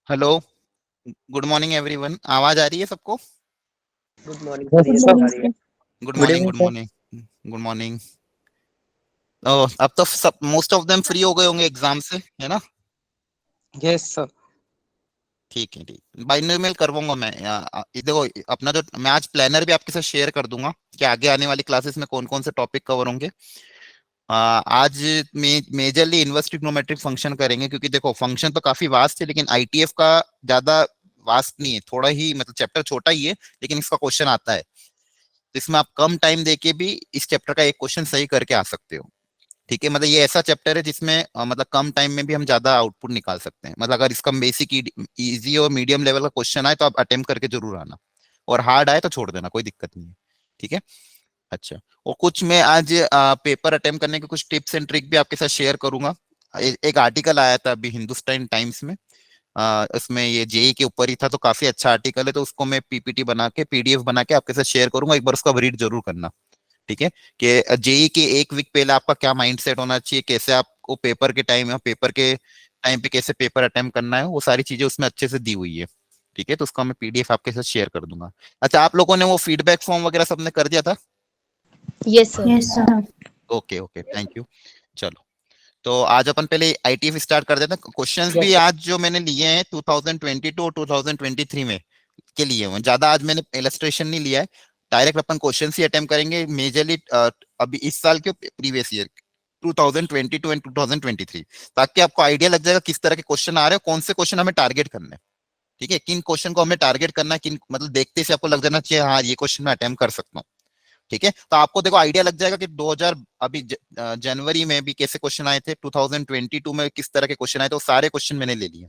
Hello. Good morning everyone. आवाज आ रही है सबको? Good morning Yes, sir, Good ये sir. सब आ morning, रही है। sir. Good Good morning, evening, good sir. Morning. Good morning. अब तो सब मोस्ट ऑफ देम फ्री हो गए होंगे एग्जाम से, है ना? Yes sir. ठीक है, ठीक। बाय मेल करवाऊंगा मैं। ये देखो, अपना जो मैं आज प्लानर भी आपके साथ शेयर कर दूंगा कि आगे आने वाली क्लासेस में कौन कौन से टॉपिक कवर होंगे। आज मेजरली इनवर्स ट्रिग्नोमेट्रिक फंक्शन करेंगे, क्योंकि देखो फंक्शन तो काफी वास्ट है, लेकिन आईटीएफ का ज्यादा वास्ट नहीं है, थोड़ा ही मतलब चैप्टर छोटा ही है, लेकिन इसका क्वेश्चन आता है। तो इसमें आप कम टाइम देके भी इस चैप्टर का एक क्वेश्चन सही करके आ सकते हो। ठीक है, मतलब ये ऐसा चैप्टर है जिसमें मतलब कम टाइम में भी हम ज्यादा आउटपुट निकाल सकते हैं। मतलब अगर इसका बेसिक इजी और मीडियम लेवल का क्वेश्चन आए तो आप अटेम्प्ट करके जरूर आना, और हार्ड आए तो छोड़ देना, कोई दिक्कत नहीं है। ठीक है। अच्छा। और कुछ मैं आज पेपर अटेम्प्ट करने के कुछ टिप्स एंड ट्रिक भी आपके साथ शेयर करूंगा। एक आर्टिकल आया था अभी हिंदुस्तान टाइम्स में। उसमें ये जेई के ऊपर ही था, तो काफी अच्छा आर्टिकल है, तो उसको मैं पीपीटी बना के पीडीएफ बना के आपके साथ शेयर करूंगा, एक बार उसका रीड जरूर करना। ठीक है। कि जेई के एक वीक पहले आपका क्या माइंडसेट होना चाहिए, कैसे आपको पेपर के टाइम या पेपर के टाइम पे कैसे पेपर अटेम्प्ट करना है, वो सारी चीजें उसमें अच्छे से दी हुई है। ठीक है, तो उसका मैं पीडीएफ आपके साथ शेयर कर दूंगा। अच्छा, आप लोगों ने वो फीडबैक फॉर्म वगैरह सबने कर दिया था? Yes sir. Yes, sir. Okay okay, thank you. चलो, तो आज अपन पहले आईटीएफ स्टार्ट कर देते हैं। क्वेश्चंस भी यस सर। आज जो मैंने लिए हैं 2022 और 2023 में के लिए हैं, ज्यादा आज मैंने इलस्ट्रेशन नहीं लिया है। डायरेक्ट अपन क्वेश्चंस ही अटेम्प्ट करेंगे मेजरली, अभी इस साल के प्रीवियस ईयर 2022 एंड 2023, ताकि आपको आइडिया लग जाएगा किस तरह के क्वेश्चन आ रहे हैं, कौन से क्वेश्चन हमें टारगेट करने हैं। ठीक है, किन क्वेश्चन को हमें टारगेट करना है, किन मतलब देखते से आपको लग जाना चाहिए हाँ ये क्वेश्चन मैं अटेम्प्ट कर सकता हूँ। ठीक है, तो आपको देखो आइडिया लग जाएगा कि 2000 अभी जनवरी में भी कैसे क्वेश्चन आए थे, 2022 में किस तरह के क्वेश्चन आए थे, वो सारे क्वेश्चन मैंने ले लिए।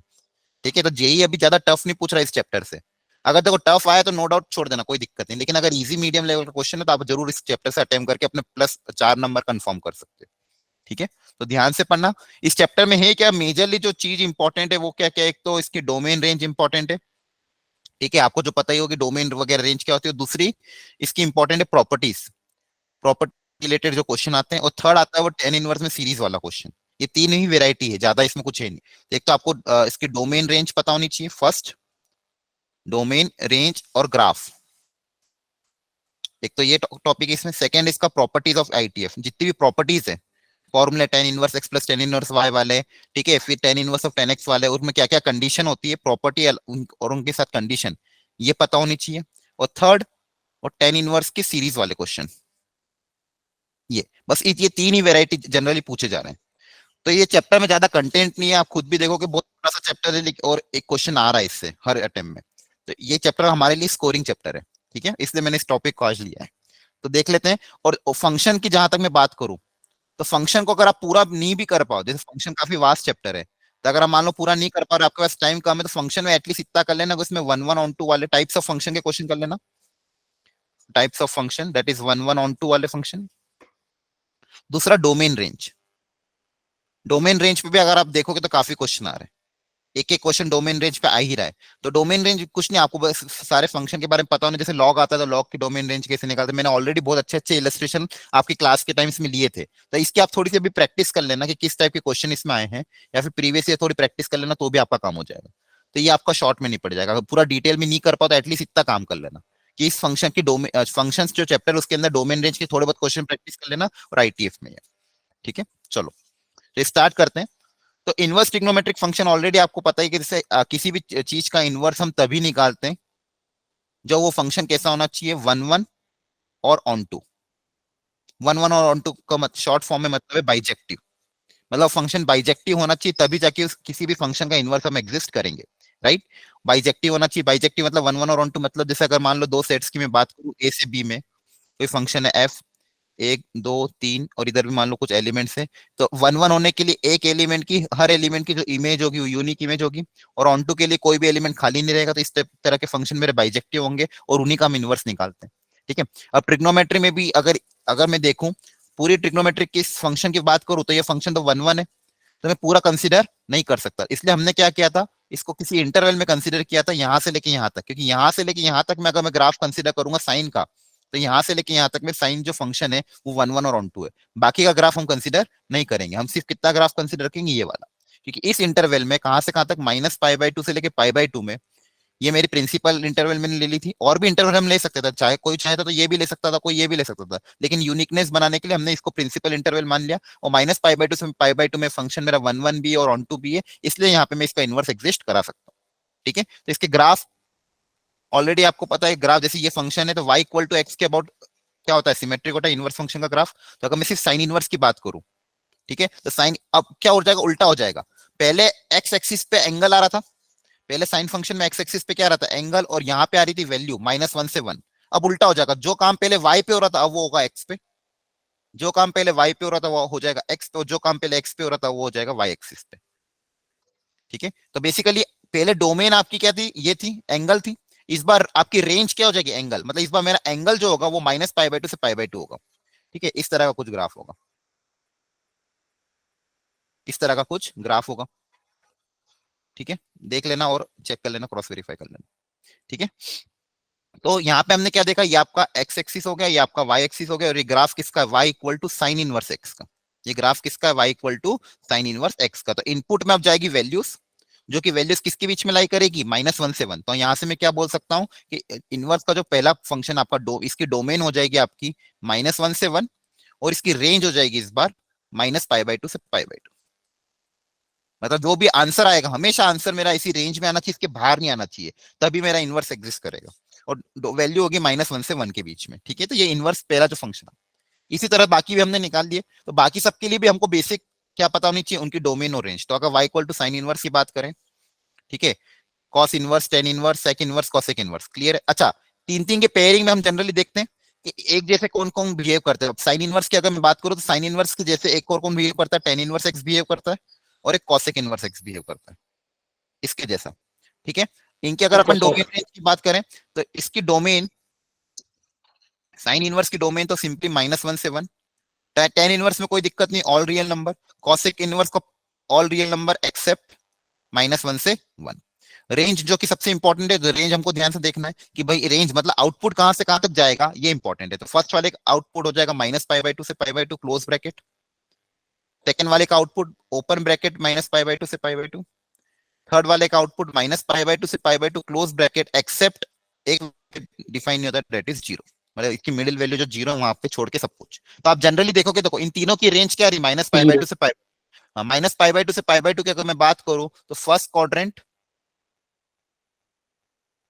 ठीक है, तो जेई अभी ज्यादा टफ नहीं पूछ रहा इस चैप्टर से। अगर देखो टफ आया तो नो डाउट छोड़ देना, कोई दिक्कत नहीं, लेकिन अगर इजी मीडियम लेवल का क्वेश्चन है तो आप जरूर इस चैप्टर से अटेम्प्ट करके अपने +4 नंबर कंफर्म कर सकते हो। ठीक है, तो ध्यान से पढ़ना। इस चैप्टर में है क्या मेजरली जो चीज इंपॉर्टेंट है वो क्या क्या, एक तो इसकी डोमेन रेंज इंपॉर्टेंट है। ठीक है, आपको जो पता ही होगी डोमेन वगैरह रेंज क्या होती है। दूसरी इसकी इंपॉर्टेंट है प्रॉपर्टीज, प्रॉपर्टी रिलेटेड जो क्वेश्चन आते हैं। और थर्ड आता है वो टेन इनवर्स में सीरीज वाला क्वेश्चन। ये तीन ही वेराइटी है, ज्यादा इसमें कुछ है नहीं। तो एक तो आपको इसकी डोमेन रेंज पता होनी चाहिए, फर्स्ट डोमेन रेंज और ग्राफ। एक तो ये टॉपिक इसमें। सेकंड इसका प्रॉपर्टीज ऑफ आईटीएफ, जितनी भी प्रॉपर्टीज है, formula tan inverse x plus tan inverse y वाले। ठीक है, फिर tan inverse of tan x वाले, उसमें क्या क्या कंडीशन होती है, प्रॉपर्टी और उनके साथ कंडीशन, ये पता होनी चाहिए। और थर्ड, और टेन इनवर्स की सीरीज वाले क्वेश्चन। ये बस ये तीन ही वेराइटी जनरली पूछे जा रहे हैं। तो ये चैप्टर में ज्यादा कंटेंट नहीं है, आप खुद भी देखोगे बहुत बड़ा सा चैप्टर है, और एक क्वेश्चन आ रहा है इससे हर अटेम्प्ट में। तो ये चैप्टर हमारे लिए स्कोरिंग चैप्टर है। ठीक है, इसलिए मैंने इस टॉपिक को आज लिया है। तो देख लेते हैं। और फंक्शन की जहां तक मैं बात करूं, तो फंक्शन को अगर आप पूरा नहीं भी कर पाओ, जैसे फंक्शन काफी वास्ट चैप्टर है, तो अगर आप मान लो पूरा नहीं कर पा रहे, आपके पास टाइम कम है, तो फंक्शन में एटलीस्ट इतना कर लेना कि उसमें वन वन ऑन टू वाले टाइप्स ऑफ फंक्शन के क्वेश्चन कर लेना। Types of function that is one one onto वाले फंक्शन। दूसरा डोमेन रेंज। डोमेन रेंज पे भी अगर आप देखोगे तो काफी क्वेश्चन आ रहे हैं, एक एक क्वेश्चन डोमेन रेंज पे आ ही रहा है। तो डोमेन रेंज कुछ नहीं, आपको बस सारे फंक्शन के बारे में पता होना। जैसे लॉग आता है तो लॉग की डोमेन रेंज कैसे निकालते हैं, मैंने ऑलरेडी बहुत अच्छे अच्छे इलस्ट्रेशन आपकी क्लास के टाइम्स में लिए थे। तो इसकी आप थोड़ी सी अभी प्रैक्टिस कर लेना कि किस टाइप के क्वेश्चन इसमें आए हैं, या फिर प्रीवियस ईयर थोड़ी प्रैक्टिस कर लेना, तो भी आपका काम हो जाएगा। तो ये आपका शॉर्ट में नहीं पड़ जाएगा। अगर पूरा डिटेल में नहीं कर पाओ तो एटलीस्ट इतना काम कर लेना कि इस फंक्शन की डोमेन फंक्शन जो चैप्टर उसके अंदर डोमेन रेंज के थोड़े बहुत क्वेश्चन प्रैक्टिस कर लेना, और आईटीएफ में। ठीक है, चलो तो स्टार्ट करते हैं। तो इनवर्स ट्रिग्नोमेट्रिक फंक्शन ऑलरेडी आपको पता है कि जैसे किसी भी चीज का इनवर्स हम तभी निकालते हैं जब वो फंक्शन कैसा होना चाहिए, वन वन और ऑन टू। वन वन और ऑन टू का शॉर्ट फॉर्म में मतलब है बाइजेक्टिव। मतलब फंक्शन बाइजेक्टिव होना चाहिए, तभी जाके किसी भी फंक्शन का इनवर्स हम एग्जिस्ट करेंगे। राइट, बाइजेक्टिव होना चाहिए। बाइजेक्टिव मतलब वन वन और ऑन टू, मतलब जैसे अगर मान लो दो सेट्स की मैं बात करूं, ए से बी में कोई फंक्शन है एफ, एक दो तीन, और इधर भी मान लो कुछ एलिमेंट्स है, तो वन वन होने के लिए एक एलिमेंट की, हर एलिमेंट की जो इमेज होगी वो यूनिक इमेज होगी, और ऑन टू के लिए कोई भी एलिमेंट खाली नहीं रहेगा। तो इस तरह के फंक्शन मेरे बाइजेक्टिव होंगे, और उन्हीं का हम इनवर्स निकालते हैं। ठीक है, अब ट्रिग्नोमेट्री में भी अगर अगर मैं देखूं, पूरी ट्रिग्नोमेट्री की फंक्शन की बात करूं, तो ये फंक्शन तो वन वन है, तो मैं पूरा कंसिडर नहीं कर सकता। इसलिए हमने क्या किया था, इसको किसी इंटरवल में कंसिडर किया था, यहां से लेके यहां तक, क्योंकि यहां से लेके यहां तक में अगर मैं ग्राफ कंसिडर करूंगा साइन का, तो यहां से लेके यहां तक में साइन जो फंक्शन है वो वन वन और ऑन टू है। बाकी का ग्राफ हम कंसिडर नहीं करेंगे, हम सिर्फ कितना ग्राफ कंसिडर रखेंगे, ये वाला। क्योंकि इस इंटरवल में कहां से कहां तक -π/2 से लेके π/2 में ये मेरी प्रिंसिपल इंटरवल मैंने ले ली थी। और भी इंटरवल हम ले सकते थे, चाहे कोई चाहता तो ये भी ले सकता था, कोई ये भी ले सकता था, लेकिन यूनिकनेस बनाने के लिए हमने इसको प्रिंसिपल इंटरवल मान लिया। और -π/2 से π/2 में फंक्शन मेरा 1 भी है और ऑन टू भी है, इसलिए यहाँ पे मैं इसका इनवर्स एग्जिस्ट करा सकता हूँ। ठीक है, तो इसके ग्राफ ऑलरेडी आपको पता है। ग्राफ जैसे ये फंक्शन है तो y इक्वल टू एक्स के अबाउट क्या होता है, सिमेट्रिक होता है इनवर्स फंक्शन का ग्राफ। तो अगर मैं सिर्फ साइन इनवर्स की बात करूं, ठीक है, तो साइन अब क्या हो जाएगा, उल्टा हो जाएगा। पहले एक्स एक्सिस पे एंगल आ रहा था, पहले साइन फंक्शन में एक्स एक्सिस पे क्या आ रहा था, एंगल, और यहाँ पे आ रही थी वैल्यू -1 से 1। अब उल्टा हो जाएगा, जो काम पहले y पे हो रहा था अब वो होगा x पे, जो काम पहले y पे हो रहा था वो हो जाएगा x पे, और जो काम पहले x पे हो रहा था वो हो जाएगा y एक्सिस पे। ठीक है, तो बेसिकली पहले डोमेन आपकी क्या थी, ये थी, एंगल थी। इस बार आपकी रेंज क्या हो जाएगी, एंगल, मतलब इस बार मेरा एंगल जो होगा वो -π/2 से π/2 होगा। ठीक है, इस तरह का कुछ ग्राफ होगा, इस तरह का कुछ ग्राफ होगा। ठीक है, देख लेना और चेक कर लेना, क्रॉस वेरीफाई कर लेना। ठीक है, तो यहाँ पे हमने क्या देखा, ये आपका एक्स एक्सिस हो गया, ये आपका वाई एक्सिस हो गया, और ये ग्राफ किसका है, y equal to sine inverse x का। ये ग्राफ किसका है, y equal to sine inverse x का। तो इनपुट में अब जाएगी वैल्यूज, जो कि वैल्यूज किसके बीच में लाई करेगी, -1 से 1। तो यहाँ से मैं क्या बोल सकता हूँ कि इनवर्स का जो पहला फंक्शन आपका इसकी डोमेन हो जाएगी आपकी -1 से 1, और इसकी रेंज हो जाएगी इस बार -π/2 से π/2। मतलब जो भी आंसर आएगा हमेशा आंसर मेरा इसी रेंज में आना चाहिए, इसके बाहर नहीं आना चाहिए, तभी मेरा इनवर्स एग्जिस्ट करेगा। और वैल्यू होगी -1 से 1 के बीच में। ठीक है, तो ये इनवर्स पहला जो फंक्शन है। इसी तरह बाकी भी हमने निकाल दिए, तो बाकी सबके लिए भी हमको बेसिक क्या पता होनी चाहिए, उनकी डोमेन और रेंज। तो अगर y equal to sine inverse की बात करें, ठीक है, cos inverse, tan inverse, sec inverse, cosec inverse, clear है। अच्छा, तीन तीन के पेयरिंग में हम जनरली देखते हैं कि एक जैसे कौन कौन बिहेव करते हैं। साइन इनवर्स की अगर मैं बात करूं तो साइन इनवर्स के जैसे एक और कौन बिहेव करता है, टेन इनवर्स एक्स बिहेव करता है, और एक कॉसेक इनवर्स एक्स बिहेव करता है इसके जैसा। ठीक है, इनकी अगर Okay, अपन sir. डोमेन रेंज की बात करें तो इसकी डोमेन, साइन इनवर्स की डोमेन तो सिंपली -1 से 1, टेन इनवर्स में कोई दिक्कत नहीं, all real number, cosec inverse को ऑल रियल नंबर एक्सेप्ट -1 से 1। रेंज जो कि सबसे इंपॉर्टेंट है, तो रेंज हमको ध्यान से देखना है कि भाई रेंज मतलब आउटपुट कहां से कहां तक जाएगा, ये इंपॉर्टेंट है। तो फर्स्ट वाले का आउटपुट हो जाएगा -π/2 से π/2 क्लोज ब्रैकेट, सेकंड वाले का आउटपुट ओपन ब्रैकेट -π/2 से π/2, थर्ड वाले का आउटपुट -π/2 से π/2 क्लोज ब्रैकेट एक्सेप्ट एक डिफाइन नहीं होता, दैट इज 0। मतलब इसकी मिडिल वैल्यू जो 0 वहां पे छोड़ के सब कुछ। तो आप जनरली देखोगे, देखो इन तीनों की रेंज क्या रही, -π/2 से -π/2 से π/2 की अगर मैं बात करूं तो first quadrant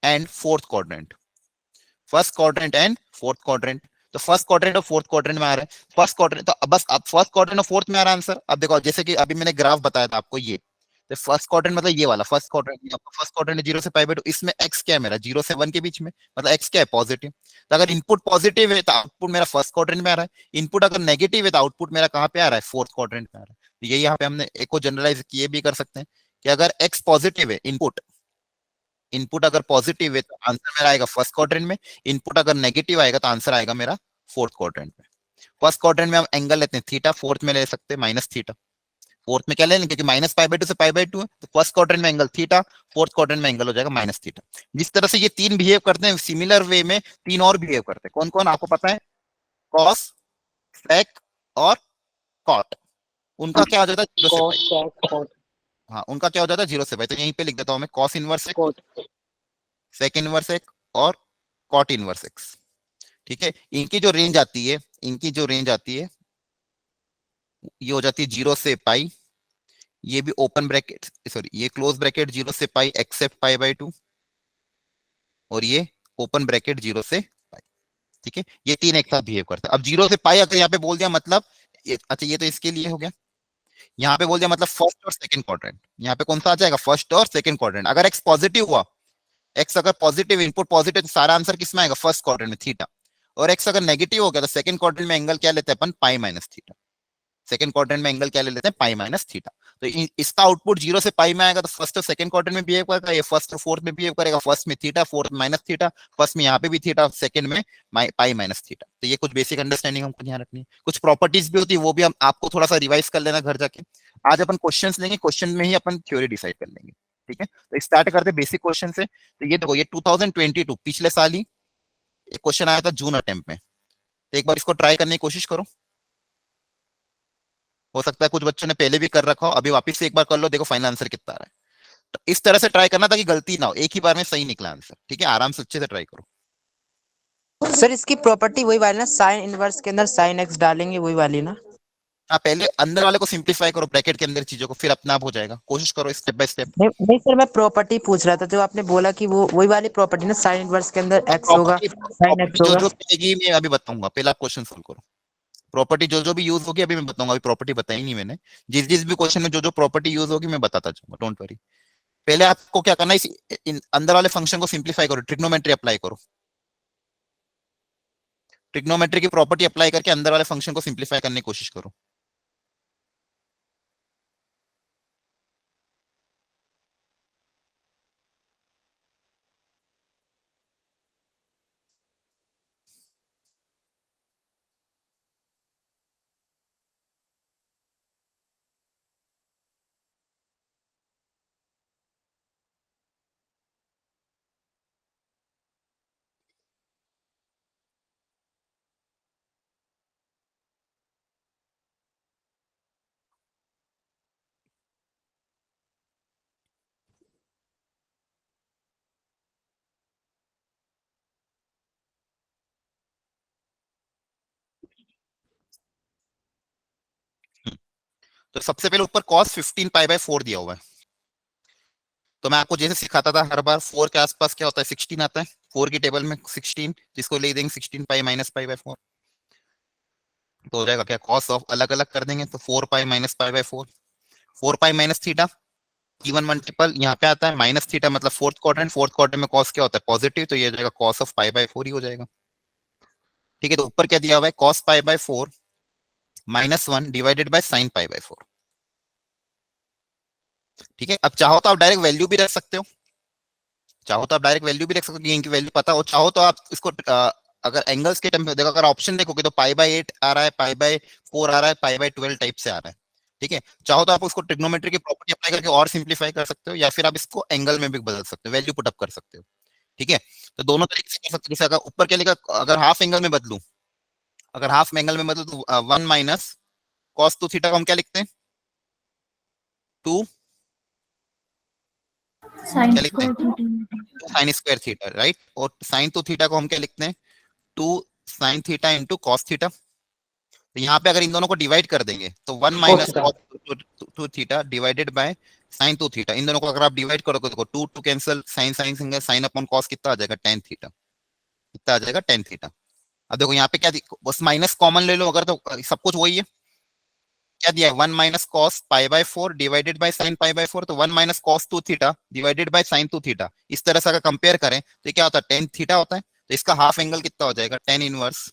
and fourth quadrant, first quadrant and fourth quadrant. तो फर्स्ट क्वाड्रेंट और फोर्थ क्वाड्रेंट में आ रहा है, फर्स्ट क्वाड्रेंट तो बस अब फर्स्ट क्वाड्रेंट और फोर्थ में आ रहा है आंसर। अब देखो जैसे कि अभी मैंने ग्राफ बताया था आपको, ये तो फर्स्ट क्वाड्रेंट मतलब ये वाला फर्स्ट क्वाड्रेंट, फर्स्ट क्वाड्रेंट 0 से π/2, इसमें एक्स क्या है मेरा, 0 से 1 के बीच में, मतलब एक्स क्या है, पॉजिटिव। तो अगर इनपुट पॉजिटिव है तो आउटपुट मेरा फर्स्ट क्वाड्रेंट में आ रहा है, इनपुट अगर नेगेटिव है तो आउटपुट मेरा कहाँ पे आ रहा है, फोर्थ क्वाड्रेंट में आ रहा है। तो ये यहाँ पे हमने एक को जनरलाइज किए भी कर सकते हैं कि अगर एक्स पॉजिटिव है, इनपुट इनपुट अगर पॉजिटिव है तो आंसर मेरा आएगा फर्स्ट क्वाड्रेंट में, इनपुट अगर नेगेटिव आएगा तो आंसर आएगा मेरा फोर्थ क्वाड्रेंट में। फर्स्ट क्वाड्रेंट में हम एंगल लेते हैं थीटा, फोर्थ में ले सकते हैं माइनस थीटा। फोर्थ में क्या लेंगे, क्योंकि -π/2 से π/2 है, तो फर्स्ट क्वाड्रेंट में एंगल थीटा, फोर्थ क्वाड्रेंट में एंगल हो जाएगा माइनस थीटा। जिस तरह से ये तीन बिहेव करते हैं, सिमिलर वे में तीन और बिहेव करते हैं। कौन कौन आपको पता है, कॉस, सेक और कॉट। उनका क्या हो जाता है, 0 से Cos, पाई। sec, cot, हाँ, उनका क्या हो जाता है, 0 से पाई। तो यहीं पे लिख देता हूं मैं, कॉस इनवर्स एक, cot. सेक इनवर्स एक, और कॉट इनवर्स एक्स। ठीक है, इनकी जो रेंज आती है, इनकी जो रेंज आती है ये हो जाती है 0 से पाई, ये भी ओपन ब्रैकेट, सॉरी ये क्लोज ब्रैकेट 0 से पाई एक्सेप्ट π/2, और ये ओपन ब्रैकेट 0 से पाई। ठीक है, ये तीन एक साथ बिहेव करते हैं। अब 0 से पाई अगर यहाँ पे बोल दिया मतलब अच्छा ये तो इसके लिए हो गया, यहाँ पे बोल दिया मतलब फर्स्ट और सेकंड क्वाड्रेंट। यहाँ पे कौन सा आ जाएगा, फर्स्ट और सेकंड क्वाड्रेंट। अगर एक्स पॉजिटिव हुआ, एक्स अगर पॉजिटिव, इनपुट पॉजिटिव, तो सारा आंसर किस में आएगा, फर्स्ट क्वाड्रेंट में थीटा। और एक्स अगर नेगेटिव हो गया तो सेकंड क्वाड्रेंट में एंगल क्या लेते हैं अपन, pi minus theta. Second quadrant में एंगल क्या ले लेते हैं, पाई माइनस थीटा। तो इसका आउटपुट 0 से पाई में आएगा तो फर्स्ट और सेकंड क्वाड्रेंट में बिहेव करेगा, ये फर्स्ट और फोर्थ में बिहेव करेगा, फर्स्ट में थीटा, फोर्थ में माइनस थीटा, फर्स्ट में यहाँ पे भी थीटा, सेकंड में पाई माइनस थीटा। तो ये कुछ बेसिक अंडरस्टैंडिंग हमको ध्यान रखनी है। कुछ प्रॉपर्टीज भी होती है, वो भी हम आपको थोड़ा सा रिवाइज कर लेना घर जाके। आज अपन क्वेश्चंस लेंगे, क्वेश्चन में ही अपन थ्योरी डिसाइड कर लेंगे। ठीक है, तो स्टार्ट करते बेसिक क्वेश्चन से। तो ये देखो, ये 2022 पिछले साल ही एक क्वेश्चन आया था जून अटेम्प्ट में, तो एक बार इसको ट्राई करने की कोशिश करो। हो सकता है कुछ बच्चों ने पहले भी कर रखा हो, अभी वापस से एक बार कर लो, देखो फाइनल आंसर कितना आ रहा है। तो इस तरह से ट्राई करना ताकि गलती ना हो, एक ही बार में सही निकला आंसर। ठीक है, आराम से अच्छे से ट्राई करो। सर इसकी प्रॉपर्टी वही वाली ना, साइन इनवर्स के अंदर साइन एक्स डालेंगे वही वाली ना? हाँ, पहले अंदर वाले को सिंप्लीफाई करो, ब्रैकेट के अंदर चीजों को, फिर अपने आप हो जाएगा। कोशिश करो स्टेप बाय स्टेप। नहीं नहीं सर, मैं प्रॉपर्टी पूछ रहा था जो आपने बोला कि वो वही वाली प्रॉपर्टी ना, साइन इनवर्स के अंदर एक्स होगा, प्रॉपर्टी साइन प्रॉपर्टी एक्स जो होगा। जो मिलेगी मैं अभी बताऊंगा, पहले आप क्वेश्चन सोल्व करो। प्रॉपर्टी जो जो भी यूज होगी अभी मैं बताऊंगा, अभी प्रॉपर्टी बताई नहीं मैंने। जिस जिस भी क्वेश्चन में जो जो प्रॉपर्टी यूज होगी मैं बताता जाऊंगा, डोंट वरी। पहले आपको क्या करना है, अंदर वाले फंक्शन को सिंप्लीफाई करो, ट्रिग्नोमेट्री अप्लाई करो। ट्रिग्नोमेट्री की प्रॉपर्टी अप्लाई करके अंदर वाले फंक्शन को सिंप्लीफाई करने की कोशिश करो। तो सबसे पहले ऊपर cos 15 पाई बाय 4 दिया हुआ है। तो मैं आपको जैसे सिखाता था हर बार, 4 के आसपास क्या होता है, 16 आता है। 4 की टेबल में 16, जिसको ले देंगे 16 पाई माइनस पाई बाय 4, तो हो जाएगा क्या, cos ऑफ अलग अलग कर देंगे तो 4 पाई minus pi by 4। 4 pi minus theta, even multiple यहाँ पे आता है, माइनस थीटा मतलब फोर्थ क्वाड्रेंट, फोर्थ क्वाड्रेंट में cos क्या होता है, पॉजिटिव, तो ये हो जाएगा cos ऑफ पाई बाय 4 ही हो जाएगा। ठीक है, तो ऊपर क्या दिया हुआ है, cos pi by 4 -1 divided by sin pi by 4। ठीक है, अब चाहो तो आप डायरेक्ट वैल्यू भी रख सकते हो, चाहो तो आप डायरेक्ट वैल्यू भी रख सकते हो, इनकी वैल्यू पता हो, चाहो तो आप इसको अगर एंगल्स के टर्म में देखो, अगर ऑप्शन देखोगे तो पाई बाय 8 आ रहा है, पाई बाय 4 आ रहा है, पाई बाय 12 टाइप से आ रहा है। ठीक है, चाहो तो आप उसको ट्रिग्नोमेट्री की प्रॉपर्टी अप्लाई करके और सिंप्लीफाई कर सकते हो, या फिर आप इसको एंगल में भी बदल सकते हो, वैल्यू पुटअप कर सकते हो। ठीक है, तो दोनों तरीके से कर सकते हो। जैसे अगर ऊपर क्या लिखा, अगर हाफ एंगल में बदलू, अगर हाफ एंगल में बदलू तो 1 माइनस कॉस 2 थीटा को हम क्या लिखते हैं, 2, साइन क्या लिखते हैं, square 2 sine square theta, right. और साइन 2 थीटा को हम क्या लिखते हैं, 2 sine theta into cos theta. तो यहाँ पे अगर इन दोनों को डिवाइड कर देंगे तो 1 minus cos 2 theta divided by sine 2 theta, इन दोनों को अगर आप डिवाइड करोगे तो 2 2 cancel, sine sine single, sine upon cos कितना आ जाएगा, tan थीटा, कितना आ जाएगा, tan थीटा। अब देखो यहाँ पे क्या, बस माइनस कॉमन ले लो अगर, तो सब कुछ वही है। क्या दिया है, 1 minus cos pi by 4 divided by sine pi by 4, तो 1 minus cos 2 theta divided by sine 2 theta. इस तरह से अगर कंपेयर करें तो ये क्या होता है, tan थीटा होता है। तो इसका हाफ एंगल कितना हो जाएगा, tan इनवर्स।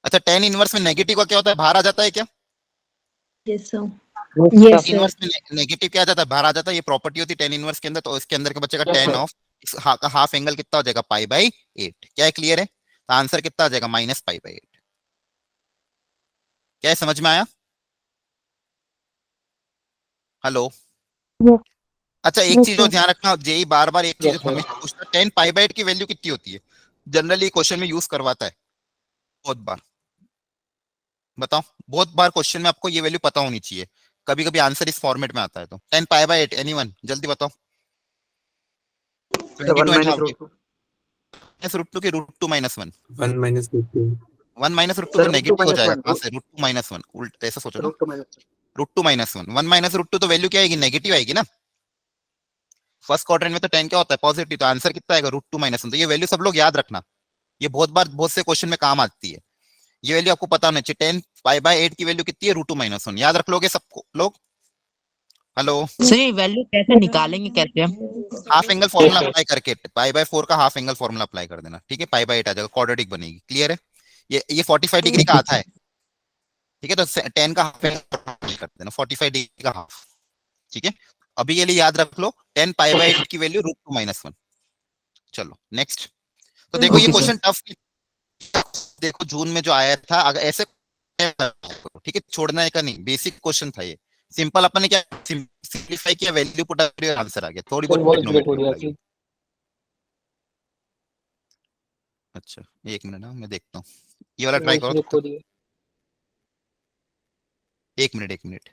अच्छा, tan इनवर्स में नेगेटिव का क्या होता है, बाहर आ जाता है क्या, yes sir. Yes, yes sir. Sir. Inverse में नेगेटिव क्या आ जाता है, बाहर आ जाता है। ये प्रॉपर्टी होती है टेन इनवर्स के अंदर, तो इसके अंदर के बच्चे का Yes, टेन sir. ऑफ का हाफ एंगल कितना हो जाएगा, पाई बाई 8। क्या है, क्लियर है, तो आंसर कितना आ जाएगा, माइनस पाई बाई 8। क्या है, समझ में आया, हेलो। यस अच्छा, एक यस चीज और सर। ध्यान रखना, जेई बार बार एक चीज Yes, sir. हमेशा पूछता है, 10 पाई बाई 8 की वैल्यू कितनी होती है, जनरली क्वेश्चन में यूज करवाता है बहुत बार। बताओ, बहुत बार क्वेश्चन में आपको ये वैल्यू पता होनी चाहिए, कभी कभी आंसर इस फॉर्मेट में आता है। तो 10 पाई बाई 8, एनीवन जल्दी बताओ, Sir, 1 22 and minus half, root 2. Root two की root two minus 1, 1 - √2. 1 minus root two Sir, तो root 2 नेगेटिव हो minus जाएगा, 1. कहां से, रूट टू माइनस 1, उल्ट ऐसा सोचो ना, Root 2 minus 1. Root two minus 1, 1 minus root two तो वैल्यू क्या आएगी, नेगेटिव आएगी ना। फर्स्ट क्वाड्रेंट में तो 10 क्या होता है, पॉजिटिव, तो आंसर कितना आएगा, रूट टू माइनस 1। तो ये वैल्यू सब लोग याद रखना, ये बहुत बार बहुत से क्वेश्चन में काम आती है। ये वैल्यू आपको पता होना चाहिए, 10 पाई बाय 8 की वैल्यू कितनी है, रूट टू माइनस 1, याद रख लोगे सबको लोग, हेलो। सर ये वैल्यू कैसे निकालेंगे, कैसे हम? हाफ एंगल फॉर्मूला अप्लाई करके, पाई बाय 4 का हाफ एंगल फॉर्मूला अप्लाई कर देना, ठीक है, पाई बाय 8 आ जाएगा, क्वाड्रेटिक बनेगी, क्लियर है। ये 45 डिग्री का आता है, ठीक है, तो 10 का हाफ एंगल कर देना, 45 डिग्री का हाफ। ठीक है, अभी ये लिए याद रख लो, 10 पाई बाय 8 की वैल्यू रूट टू माइनस 1। चलो नेक्स्ट। तो देखो ये Okay, sir. क्वेश्चन टफ, देखो जून में जो आया था, अगर ऐसे, ठीक है, छोड़ना है का नहीं, बेसिक क्वेश्चन था ये, सिंपल अपन ने क्या सिंपलीफाई किया, वैल्यू पुट आंसर आ गया, थोड़ी Sir, बहुत voice break हो ट्रिग्नोमेट्री रही है लगी। आपकी. अच्छा, एक मिनट ना, मैं देखता हूँ, ये वाला ट्राई Voice करो break तब हो तक, रही है. एक मिनट, एक मिनट।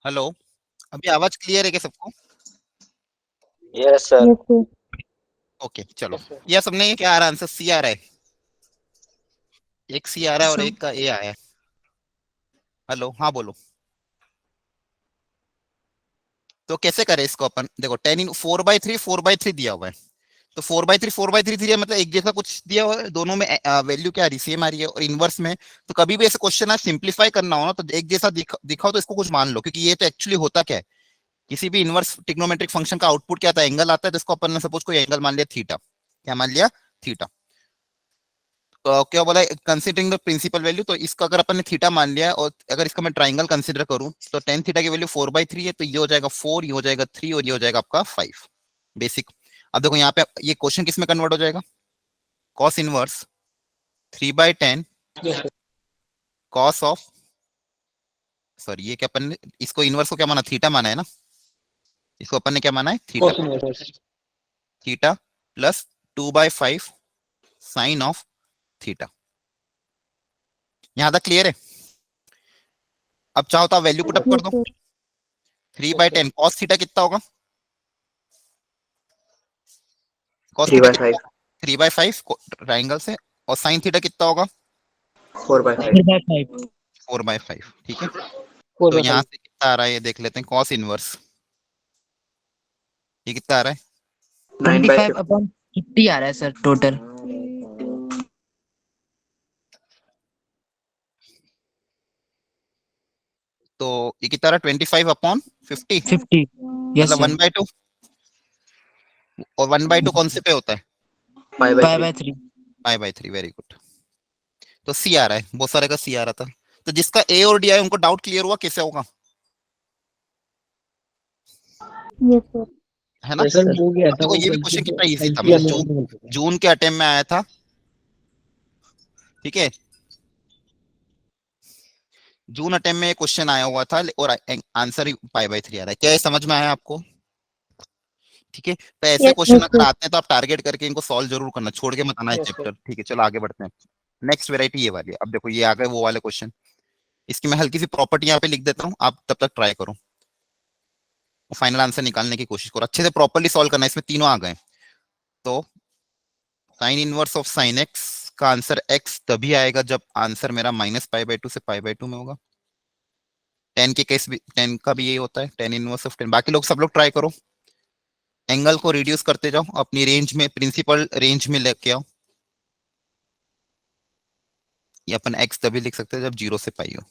हेलो, अभी आवाज क्लियर है क्या सबको? Yes sir. Yes, sir. Okay चलो, यह सबने ये क्या आ रहा है? आंसर सी आ रहा है, एक सी आ रहा है और So, एक का ए आया है। हेलो, हाँ बोलो। तो कैसे करें इसको अपन? देखो 10 4/3 4/3 दिया हुआ है, तो 4/3 4/3 दिया मतलब एक जैसा कुछ दिया हुआ है, दोनों में वैल्यू क्या आ रही सेम आ रही है, और इनवर्स में तो कभी भी ऐसे क्वेश्चन आप सिंप्लीफाई करना हो ना, तो एक जैसा दिखाओ तो इसको कुछ मान लो, क्योंकि ये तो एक्चुअली होता क्या है, किसी भी इनवर्स ट्रिग्नोमेट्रिक फंक्शन का आउटपुट क्या आता है? एंगल आता है, तो इसको अपन ने सपोज कोई एंगल मान लिया थीटा, क्या मान लिया? थीटा। तो क्या बोला, कंसीडरिंग द प्रिंसिपल वैल्यू, तो इसका अगर अपन ने थीटा मान लिया और अगर इसका मैं ट्राइंगल कंसीडर करूं, तो टेन थीटा की वैल्यू 4/3 है, तो ये हो जाएगा 4, ये हो जाएगा 3 और ये हो जाएगा आपका 5। बेसिक। अब देखो यहाँ पे ये क्वेश्चन किस में कन्वर्ट हो जाएगा? Cos inverse 3/10 cos of, sorry ये क्या अपन ने इसको इनवर्स को क्या माना? थीटा माना है ना, इसको अपन ने क्या माना है? Theta. Theta plus 2/5 sine of theta. यहां तक क्लियर है? अब चाहो तो आप वैल्यू पुटअप कर yes, दो। sir. 3/10 कॉस थीटा कितना होगा? कॉस थ्री थीटा बाय कितना? फाइव 3/5 ट्राइंगल से। और साइन थीटा कितना होगा? 4/5 4/5 4/5। ठीक है, फोर तो बाय यहाँ फाइव से कितना आ रहा है ये देख लेते हैं। कॉस इनवर्स ये कितना आ रहा है? 9/50 25/50 आ रहा है सर टोटल। तो ये कितना आ रहा है? 25/50, 50। यस मतलब सर। 1/2। और 1/2 कौन से पे होता है? Pi by pi three by 3। π/3। Very good. तो सी आ रहा है, बहुत सारे का सी आ रहा था। तो जिसका ए और डी आया उनको डाउट क्लियर हुआ कैसे होगा, Yes, sir. है ना? सर हो गया अब था देखो वो ये भी गलती क्वेश्चन से कितना इजी था, गलती मतलब वाले जून, में गलती है। जून के अटेम्प्ट में आया था। जून अटेम्प्ट में क्वेश्चन आया हुआ था और आंसर π/3 आ रहा है। क्या ये समझ में आया आपको? ठीक है, तो ऐसे Yes, क्वेश्चन अगर sir. आते हैं तो आप टारगेट करके इनको सॉल्व जरूर करना, छोड़ के मत आना है चैप्टर। ठीक है चलो आगे बढ़ते हैं। नेक्स्ट वेराइटी ये वाली है। अब देखो ये आ गए वो वाले क्वेश्चन, इसकी मैं हल्की सी प्रॉपर्टी यहाँ पे लिख देता हूँ, आप तब तक ट्राई करो, फाइनल आंसर निकालने की कोशिश करो, अच्छे से प्रॉपर्ली सॉल्व करना है। इसमें तीनों आ गए। तो sine inverse of sine x का आंसर एक्स तभी आएगा जब आंसर मेरा -π/2 से π/2 में होगा। 10 के केस भी, 10 का भी यही होता है, 10 इनवर्स ऑफ 10। बाकी लोग सब लोग ट्राई करो, एंगल को रिड्यूस करते जाओ, अपनी रेंज में, प्रिंसिपल रेंज में लेके आओ। ये अपन एक्स तभी लिख सकते हैं जब 0 से पाई हो।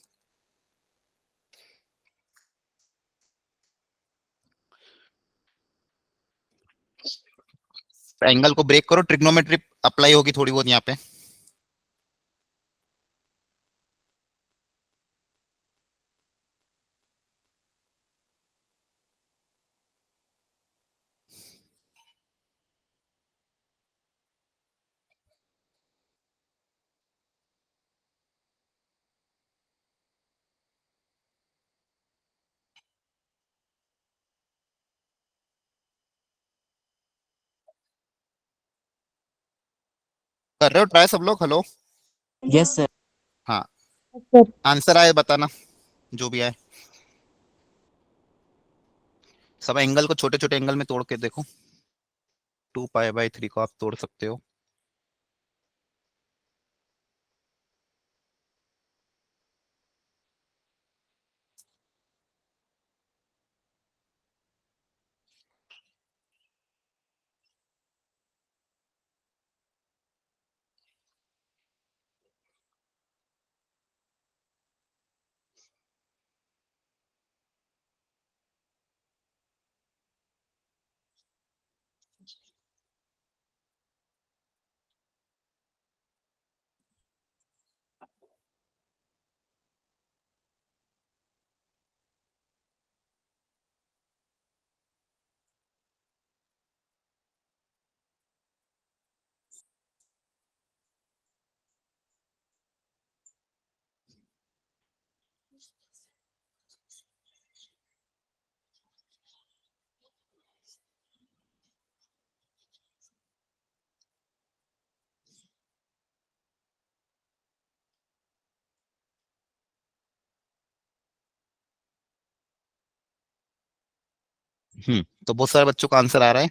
एंगल को ब्रेक करो, ट्रिग्नोमेट्री अप्लाई होगी थोड़ी बहुत यहाँ पे। कर रहे हो ट्राई सब लोग? Hello, yes sir. हाँ, Yes, sir. आंसर आए बताना, जो भी आए। सब एंगल को छोटे छोटे एंगल में तोड़ के देखो, 2π/3 को आप तोड़ सकते हो। तो बहुत सारे बच्चों का आंसर आ रहा है।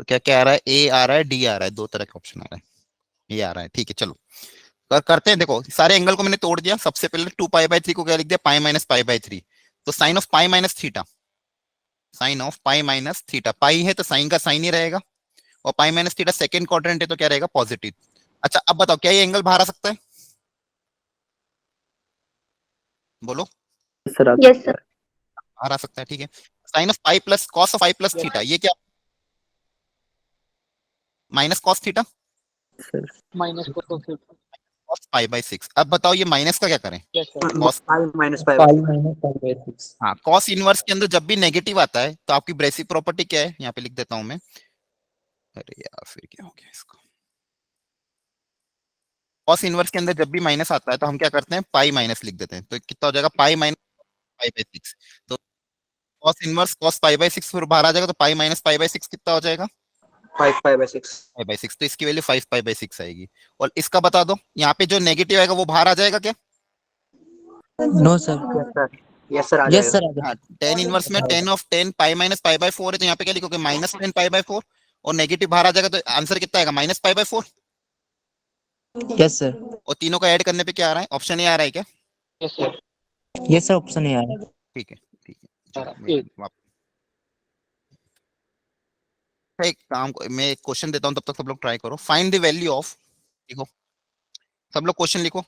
तो क्या क्या आ रहा है, ए आ रहा है, डी आ रहा है, दो तरह के ऑप्शन आ रहा है, ये आ रहा है। ठीक है चलो करते हैं। देखो सारे एंगल को मैंने तोड़ दिया। सबसे पहले 2 पाई बाई 3 को क्या लिख दिया, पाई माइनस पाई बाई 3। तो sine of pi minus theta, sine of pi minus theta, pi है तो साइन का साइन ही रहेगा, और pi minus theta second quadrant है तो क्या रहेगा, पॉजिटिव। अच्छा अब बताओ क्या ये एंगल बाहर आ सकता है, बोलो। Sir Yes, sir. बाहर आ सकता है, ठीक है। Sine of pi plus cos of pi plus theta, ये क्या, minus cos theta sir cos pi by 6। अब बताओ ये माइनस का क्या करें, cos. Pi minus pi pi minus pi by 6। हाँ कॉस इनवर्स के अंदर जब भी नेगेटिव आता है तो आपकी ब्रेसिव प्रॉपर्टी क्या है, यहाँ पे लिख देता हूं मैं। अरे यार फिर क्या हो गया इसको, कॉस इनवर्स के अंदर जब भी माइनस आता है तो हम क्या करते हैं, पाई माइनस लिख देते हैं। तो कितना हो जाएगा, पाई माइनस पाई बाई 6। तो cos inverse cos pi by 6 फिर बाहर आ जाएगा, तो पाई माइनस पाई बाई 6 कितना हो जाएगा, 5 पाई बाई 6। Pi by 6। तो इसकी वैल्यू 5 पाई बाई 6 आएगी। और इसका बता दो, यहाँ पे जो नेगेटिव आएगा वो बाहर आ जाएगा क्या, no sir. Yes sir, yes sir आ यस जाएगा। सर, आ हाँ टेन इनवर्स में tan of tan pi minus pi by 4 है, तो यहाँ पे क्या लिखोगे, -10 पाई बाई 4। और नेगेटिव बाहर आ जाएगा तो आंसर कितना आएगा, -पाई बाई 4। जाएगा। Yes sir. और तीनों का ऐड करने पे क्या आ रहा है, ऑप्शन ए आ रहा है क्या, यस सर, ऑप्शन ए आ रहा है। ठीक है ठीक है। चलो एक काम मैं एक क्वेश्चन देता हूँ, तब तक सब लोग ट्राई करो। फाइंड द वैल्यू ऑफ, लिखो सब लोग क्वेश्चन लिखो,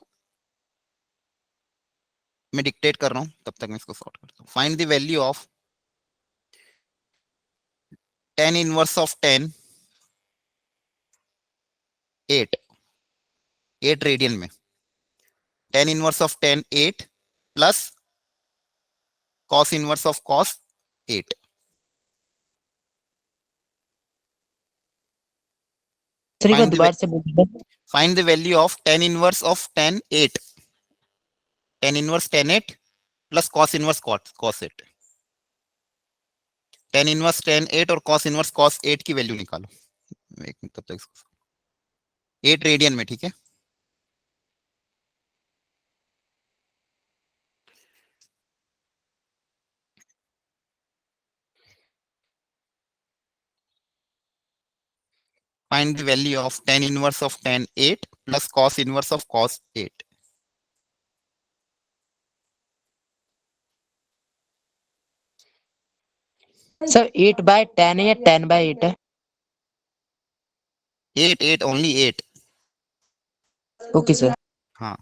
मैं डिक्टेट कर रहा हूँ तब तक मैं इसको सॉर्ट करता हूँ। Find the value of tan inverse of 10 8, 8 radian में, tan inverse of 10 8 plus cos inverse of cos 8। Sir एक बार फाइंड द दोबारा से बोलिए। Find the value of tan inverse of 10 8, tan inverse 10 8 plus cos inverse cos 8। Tan inverse 10 8 और cos inverse cos 8 की value निकालो। एक मिनट तब तक 8 रेडियन में, ठीक है। Find the value of tan inverse of tan 8 plus cos inverse of cos 8. Sir 8/10 है या 10/8 है? 8 8 only 8. Okay sir. हाँ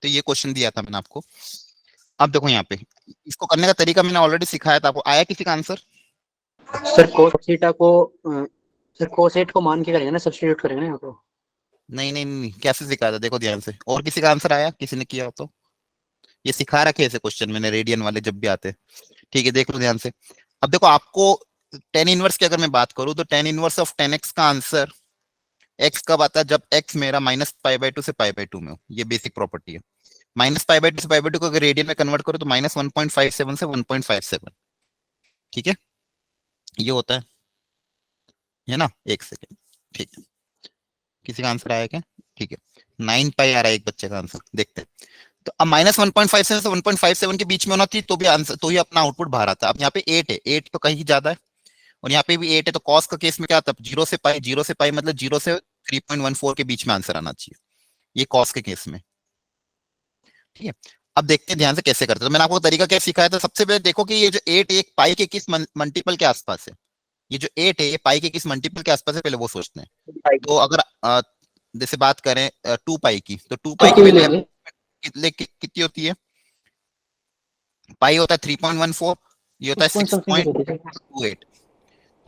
तो ये क्वेश्चन दिया था मैंने आपको। अब देखो यहाँ पे इसको करने का तरीका मैंने ऑलरेडी सिखाया था आपको, आया किसी का आंसर? सर कोस थीटा को सर कोस 8 को मान के करेंगे ना, सब्स्टिट्यूट करेंगे ना यहाँ पे। नहीं नहीं नहीं, कैसे सिखाया था देखो ध्यान से, और किसी का आंसर आया, किसी ने किया हो तो? ये सिखा रखे ऐसे क्वेश्चन मैंने रेडियन वाले जब भी आते हैं, ठीक है। देख लो ध्यान से। अब देखो आपको टेन इनवर्स की अगर मैं बात करूं तो टेन इनवर्स ऑफ 10x का आंसर x कब आता है, जब x मेरा -पाई बाई 2 से पाई बाई 2 में हो। ये बेसिक प्रॉपर्टी है। माइनस पाई बाई टू से पाई बाई टू को अगर रेडियन में कन्वर्ट करो तो -1.57 से 1.57, ठीक है, ये होता है ना। एक सेकेंड, ठीक है, किसी का आंसर आया क्या? ठीक है, 9 पाई आ रहा है एक बच्चे का आंसर, देखते हैं। तो अब -1.57 से 1.57 के बीच में होना चाहिए तो भी आंसर, तो ही अपना आउटपुट बाहर आता है। अब यहाँ पे 8 है, 8 तो कहीं ज्यादा है, और यहाँ पे भी 8 है, तो कॉस का केस में क्या आता है? 0 से पाई मतलब 0 से 3.14 के बीच में आंसर आना चाहिए, ये कॉस के केस में, ठीक है। अब देखते हैं ध्यान से कैसे करते हैं। तो मैंने आपको तरीका क्या सिखाया था, सबसे पहले देखो कि ये जो 8 एक पाई के किस मल्टीपल के आसपास है। ये जो 8 है ये पाई के किस मल्टीपल के आसपास है, पहले वो सोचते हैं। तो अगर जैसे बात करें 2 पाई की, तो 2 पाई की वैल्यू कितनी होती है? पाई होता है 3.14, ये होता है 6.28।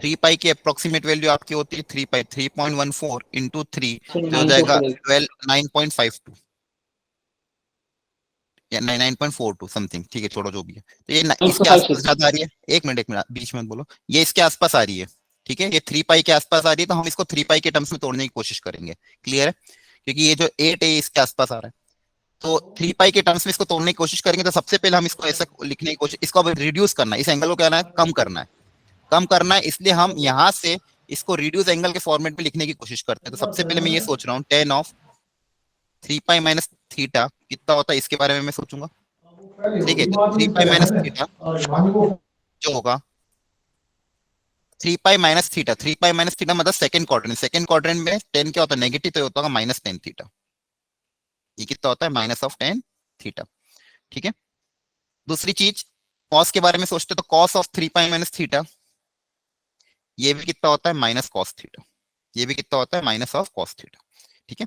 3 पाई की अप्रोक्सीमेट वैल्यू आपकी होती है 3 पाई, 3.14 इंटू 3 तो हो जाएगा 9.52 या 9.42 समथिंग, ठीक है, छोड़ो जो भी है। तो ये इसके आसपास ज्यादा आ रही है। एक मिनट बीच में बोलो, ये इसके आसपास आ रही है, ठीक है, ये 3 पाई के आसपास आ रही है, तो हम इसको 3 पाई के टर्म्स में तोड़ने की कोशिश करेंगे, क्लियर है, क्योंकि ये जो 8 है इसके आसपास आ रहा है, तो 3 पाई के टर्म्स में इसको तोड़ने की कोशिश करेंगे। तो सबसे पहले हम इसको ऐसा लिखने की कोशिश, इसको अब रिड्यूस करना है, इस एंगल को क्या करना है? कम करना है, कम करना है, इसलिए हम यहाँ से इसको रिड्यूस एंगल के फॉर्मेट में लिखने की कोशिश करते हैं। तो सबसे पहले मैं ये सोच रहा हूँ 10 ऑफ 3 पाई माइनस थीटा कितना होता है, इसके बारे में मैं सोचूंगा, ठीक है। तो 3 पाई माइनस थीटा जो होगा 3 पाई माइनस थीटा, 3 पाई माइनस थीटा मतलब सेकंड क्वाड्रेंट, सेकंड क्वाड्रेंट में 10 क्या होता है? नेगेटिव, तो होता है -10 थीटा, ये कितना होता है? -10 थीटा, ठीक है। दूसरी चीज कॉस के बारे में सोचते तो cos of 3 pi minus theta, ये भी कितना होता है? माइनस कॉस थीटा, ये भी कितना होता है? माइनस ऑफ कॉस थीटा, ठीक है,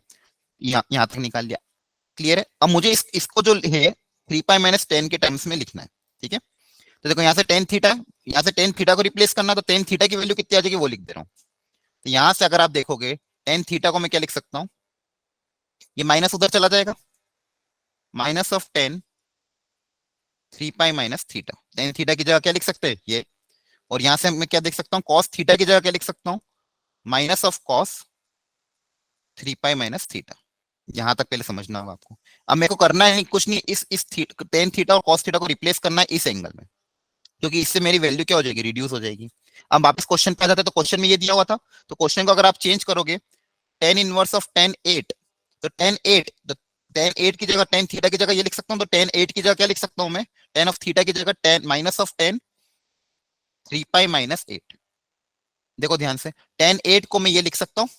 यहाँ तक निकाल लिया, क्लियर है। अब मुझे इसको जो है 3 पाई माइनस 10 के टर्म्स में लिखना है, ठीक है। तो देखो यहाँ से टेन थीटा, यहाँ से टेन थीटा को रिप्लेस करना, तो टेन थीटा की वैल्यू कितनी आ जाएगी वो लिख दे रहा हूँ। तो यहाँ से अगर आप देखोगे टेन थीटा को मैं क्या लिख सकता हूँ, ये माइनस उधर चला जाएगा, minus of 10 3 pi minus theta, tan theta की जगह क्या लिख सकते हैं? ये। और यहां से मैं क्या देख सकता हूँ? कॉस थीटा की जगह क्या लिख सकता हूँ? Minus of cos 3 pi minus theta. यहां तक पहले समझना होगा आपको। अब मेरे को करना है कुछ नहीं, इस टेन थीटा और कॉस थीटा को रिप्लेस करना है इस एंगल में, क्योंकि इससे मेरी वैल्यू क्या हो जाएगी? रिड्यूस हो जाएगी। अब वापस क्वेश्चन पे आ जाते हैं, तो क्वेश्चन में ये दिया हुआ था, तो क्वेश्चन को अगर आप चेंज करोगे टेन इनवर्स ऑफ टेन 8, तो टेन 8, तो टेन 8 की जगह टेन थीटा की जगह ये लिख सकता हूँ, तो टेन 8 की जगह क्या लिख सकता हूँ मैं? टेन ऑफ थीटा की जगह ten minus of 10 3 pi minus 8। देखो ध्यान से, टेन 8 को मैं ये लिख सकता हूँ,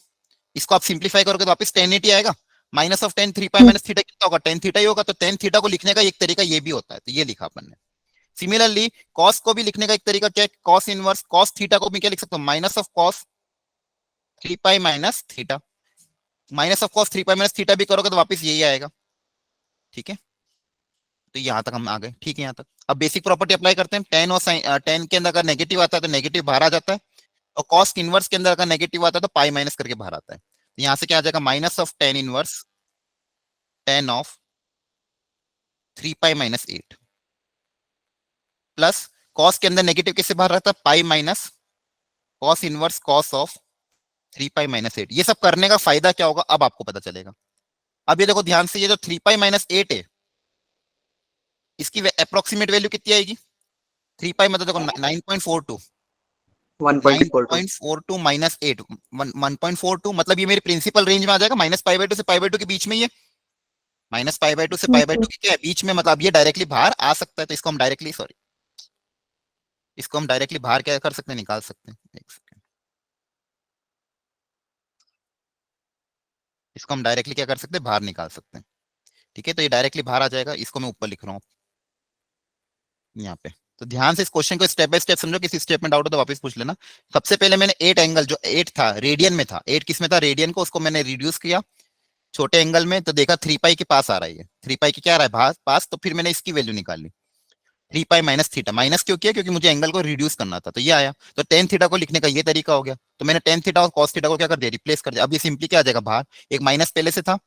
इसको आप सिंप्लीफाई करोगे तो वापस टेन 8 ही आएगा, minus of 10 3 pi minus theta कितना होगा? टेन थीटा ही होगा। तो टेन थीटा को लिखने का एक तरीका ये भी होता है, तो ये लिखा अपन ने। सिमिलरली कॉस को भी लिखने का एक तरीका क्या है? कॉस इनवर्स कॉस थीटा को भी क्या लिख सकता हूँ? Minus of cos 3 pi minus theta, minus of cos 3 pi minus theta भी करोगे तो वापस यही आएगा, ठीक है। तो यहां तक हम आ गए, ठीक है। यहाँ तक अब बेसिक प्रॉपर्टी अप्लाई करते हैं। टेन और साइन, टेन के अंदर अगर नेगेटिव आता है तो नेगेटिव बाहर आ जाता है, और कॉस इनवर्स के अंदर अगर नेगेटिव आता है तो पाई माइनस करके बाहर आता है। तो यहाँ से क्या आ जाएगा? Minus of tan inverse tan of 3 pi minus 8 plus cos के अंदर नेगेटिव किससे बाहर रहता है? Pi minus cos inverse cos of 3 pi minus 8। ये सब करने का फायदा क्या होगा अब आपको पता चलेगा। अब ये देखो ध्यान से, ये जो 3 पाई माइनस 8 है इसकी अप्रोक्सीमेट वैल्यू कितनी आएगी? 3 पाई मतलब देखो 9.42, 1.42 9.42 माइनस 8 1.42 मतलब ये मेरी प्रिंसिपल रेंज में आ जाएगा, माइनस पाई बाई टू से पाई बाई टू के बीच में, ये माइनस पाई बाई टू से पाई बाई टू के क्या है? बीच में, मतलब ये डायरेक्टली बाहर आ सकता है। तो इसको हम डायरेक्टली बाहर क्या कर सकते हैं? निकाल सकते हैं। एक सेकंड, इसको हम डायरेक्टली क्या कर सकते हैं? बाहर निकाल सकते हैं, ठीक है। तो ये डायरेक्टली बाहर आ जाएगा, इसको मैं ऊपर लिख रहा हूँ यहाँ पे। तो ध्यान से इस क्वेश्चन को स्टेप बाय स्टेप समझो, किसी स्टेप में डाउट हो तो वापस पूछ लेना। सबसे पहले मैंने 8 एंगल, जो 8 था रेडियन में था, 8 किस में था? रेडियन को, उसको मैंने रिड्यूस किया छोटे एंगल में, तो देखा 3 पाई के पास आ रहा है, 3 पाई के क्या आ रहा है? पास। तो फिर मैंने इसकी वैल्यू निकाली 3 पाई माइनस थीटा। माइनस क्यों किया? क्योंकि मुझे एंगल को रिड्यूस करना था, तो ये आया। तो टेन थीटा को लिखने का ये तरीका हो गया। तो मैंने टेन थीटा और कॉस थीटा को क्या कर दिया? रिप्लेस कर दिया। अब ये सिंपली क्या आ जाएगा? बाहर। एक माइनस पहले से था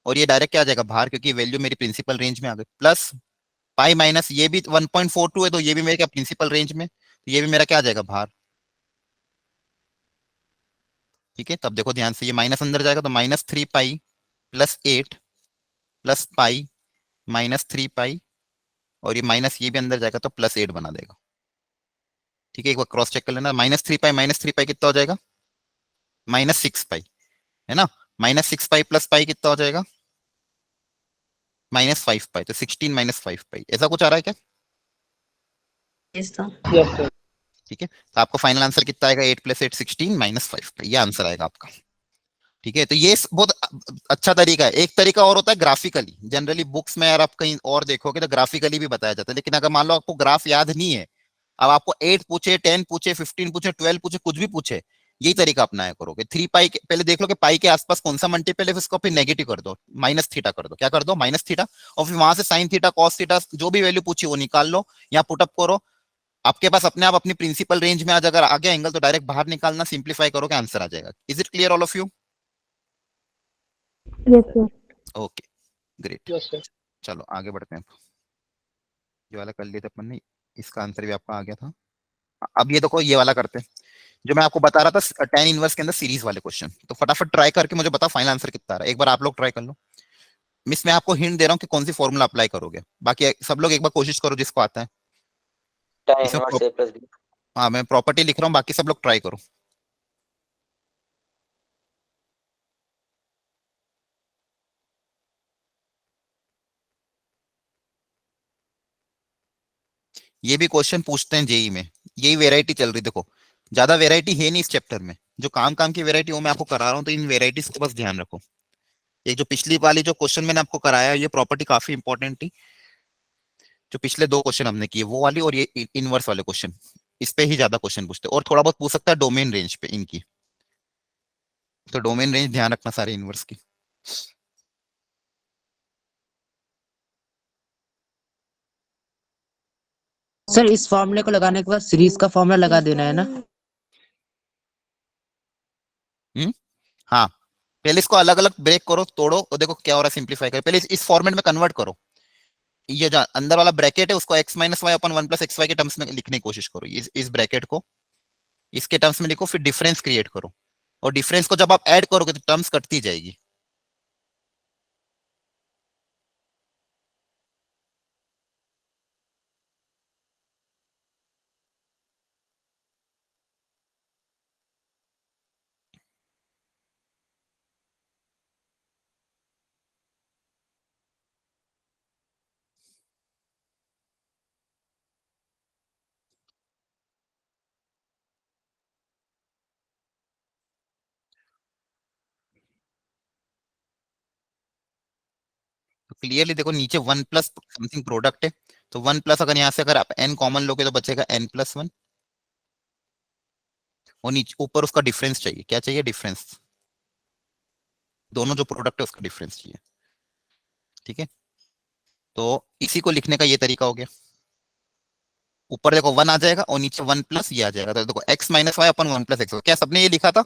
और ये डायरेक्ट क्या आ जाएगा? बाहर, क्योंकि वैल्यू मेरी प्रिंसिपल रेंज में आ गई। प्लस पाई माइनस ये भी 1.42 है, तो ये भी मेरे क्या प्रिंसिपल रेंज में, तो ये भी मेरा क्या आ जाएगा? बाहर, ठीक है। तब देखो ध्यान से, ये माइनस अंदर जाएगा तो -3 पाई प्लस 8 प्लस पाई -3 पाई, और ये माइनस ये भी अंदर जाएगा तो +8 बना देगा। ठीक है, एक बार क्रॉस चेक कर लेना। -3 पाई कितना हो जाएगा? -6 पाई, है ना। -6 पाई प्लस पाई कितना हो जाएगा? -5 पाई। तो 16 -5 पाई, ऐसा कुछ आ रहा है क्या? Yes sir. ठीक है, तो आपका फाइनल आंसर कितना आएगा? 8 + 8 16 -5 पाई, ये आंसर आएगा आपका। ठीक है, तो ये बहुत अच्छा तरीका है। एक तरीका और होता है ग्राफिकली। जनरली बुक्स में यार आप कहीं और देखोगे तो ग्राफिकली भी बताया जाता है, लेकिन अगर मान लो आपको ग्राफ याद नहीं है, अब आपको 8 पूछे, 10 पूछे, 15 पूछे, 12 पूछे, कुछ भी पूछे, यही तरीका अपनाया करोगे। 3 पाई पहले देख लो कि पाई के आसपास कौन सा मल्टीपल है, फिर उसको फिर नेगेटिव कर दो, -थीटा कर दो। क्या कर दो? -थीटा। और फिर वहां से साइन थीटा, कॉस थीटा, जो भी वैल्यू पूछी वो निकाल लो, या पुटअप करो। आपके पास अपने आप अपनी प्रिंसिपल रेंज में आज अगर आ गया एंगल, तो डायरेक्ट बाहर निकालना, सिंप्लीफाई करोगे, आंसर आ जाएगा। Is it clear all of you? Yes, sir. Okay, great. Yes sir. चलो आगे बढ़ते हैं। ये वाला कर लिया था अपन ने, इसका आंसर भी आपका आ गया था। अब ये देखो, ये वाला करते हैं जो मैं आपको बता रहा था, tan इनवर्स के अंदर सीरीज वाले क्वेश्चन। तो फटाफट ट्राई करके मुझे बताओ फाइनल आंसर कितना आ रहा है। एक बार आप लोग ट्राई कर लो। मिस मैं आपको हिंट दे रहा हूँ कि कौन सी फॉर्मूला अप्लाई करोगे, बाकी सब लोग एक बार कोशिश करो जिसको आता है। tan इसमें इनवर्स a plus b। हाँ, मैं प्रॉपर्टी लिख रहा हूँ, बाकी सब लोग ट्राई करो। ये भी क्वेश्चन पूछते हैं जेई में, यही वेराइटी चल रही। देखो, ज्यादा वेराइटी है नहीं इस चैप्टर में, जो काम काम की वेराइटी वो मैं आपको करा रहा हूँ, तो इन वेराइटीज को बस ध्यान रखो। ये जो पिछली वाली जो क्वेश्चन मैंने आपको कराया, ये प्रॉपर्टी काफी इंपॉर्टेंट थी। जो पिछले 2 क्वेश्चन हमने किए वो वाली, और ये इनवर्स वाले क्वेश्चन, इस पे ही ज्यादा क्वेश्चन पूछते हैं। और थोड़ा बहुत पूछ सकता है डोमेन रेंज पे इनकी, तो डोमेन रेंज ध्यान रखना सारे इनवर्स की। सर इस फॉर्मूले को लगाने के बाद सीरीज का फॉर्मूला लगा देना है ना? हाँ, पहले इसको अलग अलग ब्रेक करो, तोड़ो, और देखो क्या हो रहा है, सिंप्लीफाई करो। पहले इस फॉर्मेट में कन्वर्ट करो। ये जो अंदर वाला ब्रैकेट है उसको x - y अपन 1 + xy के टर्म्स में लिखने की कोशिश करो। इस ब्रैकेट को इसके टर्म्स में लिखो, फिर डिफरेंस क्रिएट करो, और डिफरेंस को जब आप ऐड करोगे तो टर्म्स कटती जाएगी। तो क्लियरली देखो, नीचे 1 + समथिंग प्रोडक्ट है, तो 1 + अगर यहाँ से अगर आप n कॉमन लोगे तो बचेगा n+1, और नीचे ऊपर उसका डिफरेंस चाहिए। क्या चाहिए? डिफरेंस। दोनों जो प्रोडक्ट है उसका डिफरेंस चाहिए। ठीक है, तो इसी को लिखने का ये तरीका हो गया। ऊपर देखो 1 आ जाएगा, और नीचे 1 + ये आ जाएगा। तो देखो x - y अपन 1 + x, क्या सबने ये लिखा था?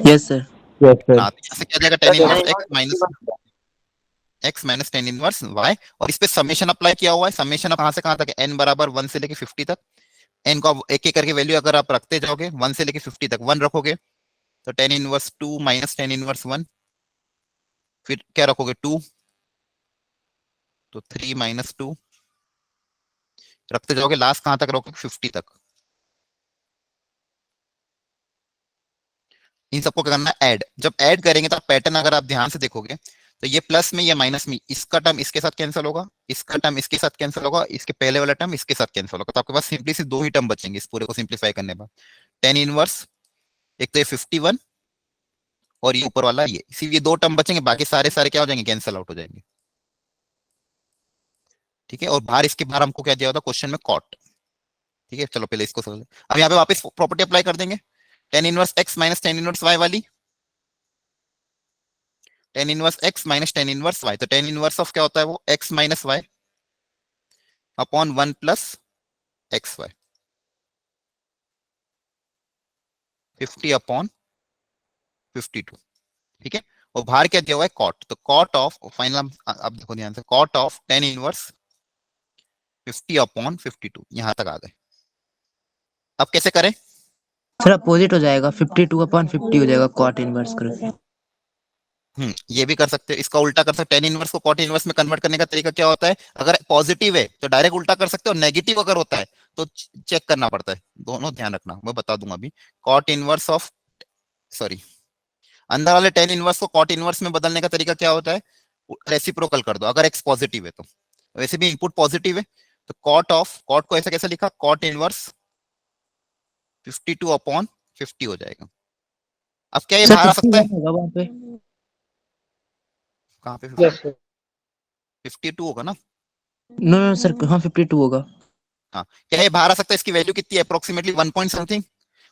Yes sir. Yes, sir. हाँ, तो यहाँ से क्या जाएगा? tan inverse x - tan inverse y, और इस पे समेशन अप्लाई किया हुआ है। समेशन कहाँ से कहाँ तक है? n बराबर 1 से लेके 50 तक। n को एक एक करके वैल्यू अगर आप रखते जाओगे 1 से लेके 50 तक, 1 रखोगे तो tan इनवर्स 2 - tan इनवर्स 1, फिर क्या रखोगे? 2, तो 3 - 2 रखते जाओगे, लास्ट कहां तक रखोगे? 50 तक। इन सबको क्या करना है? ऐड। जब ऐड करेंगे तो आप पैटर्न अगर आप ध्यान से देखोगे, तो ये प्लस में, ये माइनस में, इसका टर्म इसके साथ कैंसिल होगा, इसका टर्म इसके साथ कैंसिल होगा, इसके पहले वाला टर्म इसके साथ कैंसिल होगा। तो आपके पास सिंपली से 2 ही टर्म बचेंगे इस पूरे को सिंप्लीफाई करने पर। tan इनवर्स, एक तो ये 51, और ये ऊपर वाला ये, सिर्फ ये 2 टर्म बचेंगे, बाकी सारे सारे क्या हो जाएंगे? कैंसिल आउट हो जाएंगे। ठीक है, और बाहर इसके बाहर हमको क्या दिया होता क्वेश्चन में? कॉट। ठीक है, चलो पहले इसको समझ। अब यहाँ पे वापस प्रॉपर्टी अप्लाई कर देंगे, tan inverse x - tan inverse y वाली। tan inverse x - tan inverse y, तो tan इनवर्स ऑफ क्या होता है? वो x - y upon 1 + xy, 50 upon 52। ठीक है, और बाहर क्या दिया हुआ है? कॉट। तो कॉट ऑफ फाइनल, अब देखो ध्यान से, cot of tan inverse 50 upon 52, यहां तक आ गए। अब कैसे करें? सर अपोजिट हो जाएगा, 52/50 हो जाएगा कॉट इनवर्स करो। ये भी कर सकते हो, इसका उल्टा कर सकते हो। टेन इनवर्स को कॉट इनवर्स में कन्वर्ट करने का तरीका क्या होता है, अगर पॉजिटिव है तो डायरेक्ट उल्टा कर सकते हो, नेगेटिव अगर होता है तो चेक करना पड़ता है, दोनों ध्यान रखना, मैं बता दूंगा अभी। कॉट इनवर्स ऑफ, सॉरी, अंदर वाले टेन इनवर्स को कॉट इनवर्स में बदलने का तरीका क्या होता है, रेसिप्रोकल कर दो अगर एक्स पॉजिटिव है तो। वैसे भी इनपुट पॉजिटिव है, तो कॉट को ऐसा कैसे लिखा, कॉट इनवर्स 52/50 हो जाएगा। अब क्या ये सर बाहर आ सकता है, 51 होगा वहाँ पे। कहाँ पे यस सर। 52 होगा ना, नो नो सर, हाँ 52 होगा। हाँ, क्या ये बाहर आ सकता है, इसकी वैल्यू कितनी है, approximately 1 point something,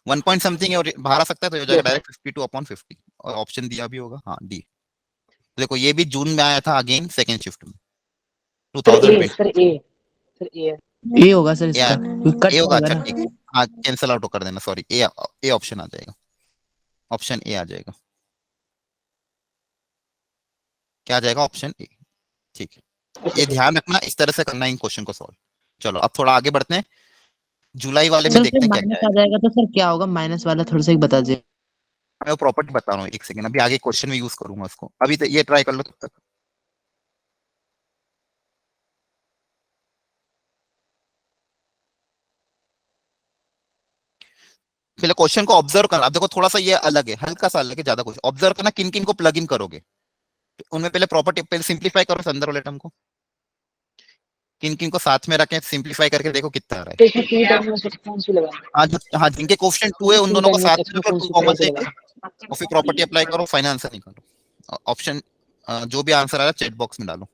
1 point something है, और बाहर आ सकता है तो हो जाएगा यस डायरेक्ट 52/50, और ऑप्शन दिया भी होगा, हाँ डी। देखो ये भी जून में आया था, अगेन सेकेंड शिफ्ट में, सर, ए 2020। सर, ए सर, ए है। ए होगा सर ए इसका, कट ए होगा, जाएगा अच्छा ना। ठीक है, हाँ कैंसिल आउट कर देना, सॉरी, ए ऑप्शन आ जाएगा, ऑप्शन ए आ जाएगा, क्या आ जाएगा, ऑप्शन ए, ठीक है। ये ध्यान रखना, इस तरह से करना इन क्वेश्चन को सॉल्व। चलो अब थोड़ा आगे बढ़ते हैं, जुलाई वाले में सर देखते फिर हैं क्या क्या माइनस है। आ जाएगा तो सर क्या होगा, माइनस वाला थोड़ा सा ही बता दीजिए। मैं वो प्रॉपर्टी बता रहा हूँ, एक सेकंड, अभी आगे क्वेश्चन में यूज करूंगा उसको, अभी तो ये ट्राई कर लो तब तक। पहले क्वेश्चन को ऑब्जर्व करना, अब देखो थोड़ा सा ये अलग है, हल्का सा अलग है, ज्यादा कुछ ऑब्जर्व करना, किन किन को प्लग इन करोगे उनमें, पहले प्रॉपर्टी, पहले सिंप्लीफाई करो इस अंदर वाले टर्म को, किन किन को साथ में रखें, सिंप्लीफाई करके देखो कितना आ रहा है। तो इसमें टू टाइम में कौन सी लगाएं? हाँ, जिनके क्वेश्चन टू है उन टू दोनों को टाइम में साथ एक्स में में रखो, कौन टू सी कॉमन कौन सी लेके, लगाएं? और फिर प्रॉपर्टी अप्लाई करो, फाइनल आंसर निकालो। ऑप्शन जो भी आंसर आ रहा है चैट बॉक्स में डालो।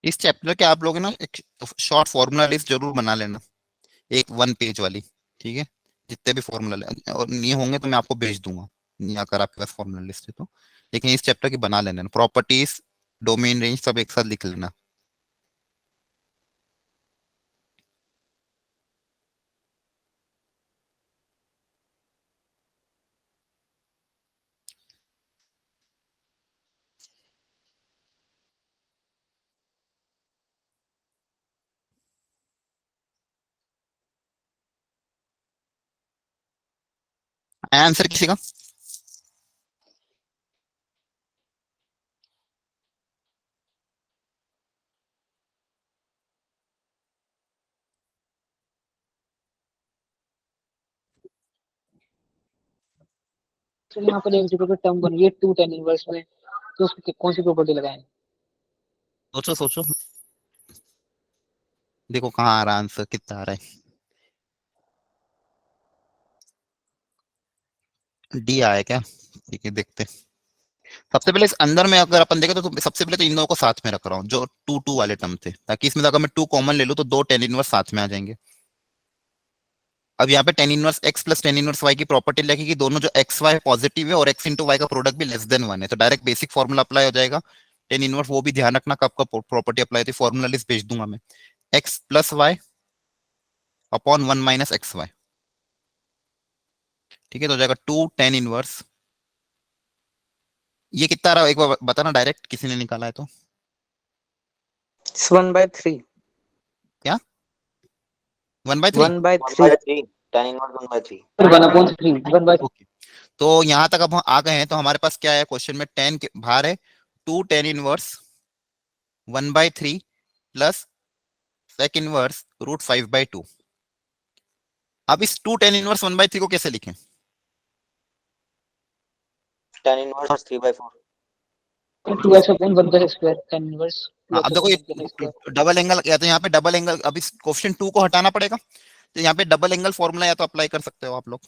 इस चैप्टर के आप लोग ना एक शॉर्ट फॉर्मूला लिस्ट जरूर बना लेना, एक 1 पेज वाली, ठीक है, जितने भी फॉर्मूला और नहीं होंगे तो मैं आपको भेज दूंगा, नहीं अगर आपके पास फॉर्मूला लिस्ट है तो, लेकिन इस चैप्टर की बना लेना, प्रॉपर्टीज, डोमेन रेंज सब एक साथ लिख लेना। आंसर किसी का, तो यहाँ पर एक जगह पे टर्म बन रही है टू टेन इनवर्स में, तो उसकी कौन सी प्रॉपर्टी लगाएं? सोचो सोचो, देखो कहाँ आ रहा है आंसर, कितना आ रहा है, डी आया क्या, ठीक है देखते हैं। सबसे पहले इस अंदर में अगर अपन देखें तो सबसे पहले तो इन दोनों को साथ में रख रहा हूँ, जो टू टू वाले टर्म थे, ताकि इसमें अगर मैं टू कॉमन ले लूँ तो दो टेन इनवर्स साथ में आ जाएंगे। अब यहाँ पे tan inverse x plus tan inverse y की प्रॉपर्टी लगेगी, दोनों जो एक्स वाई पॉजिटिव है और एक्स इंटू वाई का प्रोडक्ट भी लेस देन 1 है, तो डायरेक्ट बेसिक फॉर्मूला अप्लाई हो जाएगा। टेन इनवर्स वो भी ध्यान रखना कब कब प्रॉपर्टी अप्लाई होती है, फॉर्मूला लिस्ट भेज दूंगा मैं, x plus y upon 1 minus x y, ठीक है, तो हो जाएगा 2 tan 1। ये कितना रहा एक बार बताना, डायरेक्ट किसी ने निकाला है तो, 1/3। क्या 1/3, 1/3। 1/3 फिर 1/3 1/3 ओके। तो यहां तक अब हम आ गए हैं, तो हमारे पास क्या है क्वेश्चन में, टेन के बाहर है 2 tan 1 1/3 प्लस sec इनवर्स √5/2। अब इस 2 tan 1 1/3 को कैसे लिखें, tan inverse 3/4 2x upon 1 square tan inverse हाँ, अब 2x देखो अपॉन ये 1 स्क्वायर। डबल एंगल या तो यहाँ पे डबल एंगल, अब इस क्वेश्चन 2 को हटाना पड़ेगा, तो यहाँ पे डबल एंगल फॉर्मूला या तो अप्लाई कर सकते हो आप लोग।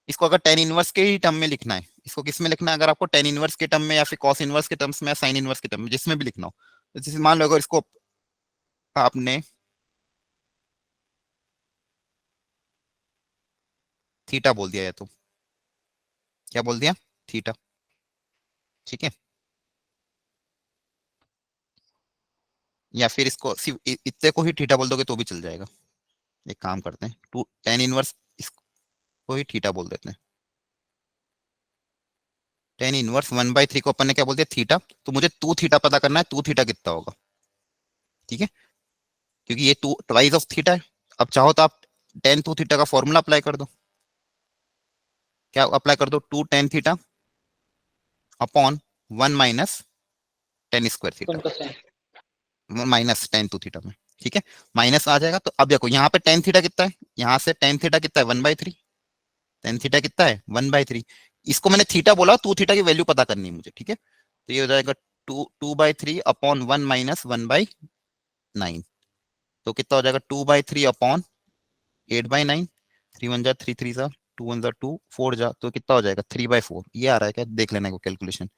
इसको अगर टेन इनवर्स के ही टर्म में लिखना है, इसको किस में लिखना है, अगर आपको टेन इनवर्स के टर्म में या फिर कॉस इनवर्स के टर्म्स में या साइन इनवर्स के टर्म में, जिसमें भी लिखना हो, तो जैसे मान लो अगर इसको आपने थीटा बोल दिया, या तो क्या बोल दिया, थीटा, ठीक है, या फिर इसको सिर्फ इतने को ही थीटा बोल दोगे तो भी चल जाएगा। एक काम करते हैं, टू टेन इनवर्स इसको ही थीटा बोल देते हैं। टेन इनवर्स 1/3 को अपन ने क्या बोल दिया, थीटा, तो मुझे 2 थीटा पता करना है, 2 थीटा कितना होगा, ठीक है, क्योंकि ये 2 ट्वाइस ऑफ थीटा है। अब चाहो तो आप टेन 2 थीटा का फॉर्मूला अप्लाई कर दो, क्या अप्लाई कर दो, 2 ten theta upon 1 minus tan square theta, minus ten 2 theta में, ठीक है, माइनस आ जाएगा। तो अब देखो यहाँ पे टेन थीटा कितना है, यहाँ से टेन थीटा कितना है 1/3, टेन थीटा कितना है 1/3, इसको मैंने थीटा बोला, 2 थीटा की वैल्यू पता करनी है मुझे, ठीक है, तो ये हो जाएगा 2/3 अपॉन 1 माइनस 1/9, तो कितना हो जाएगा 2/3 अपॉन 8/9, 3 1 जा 3 3 जा 2 1 जा 2 4 जा, तो कितना हो जाएगा 3/4, ये आ रहा है क्या, देख लेना है कैलकुलेशन।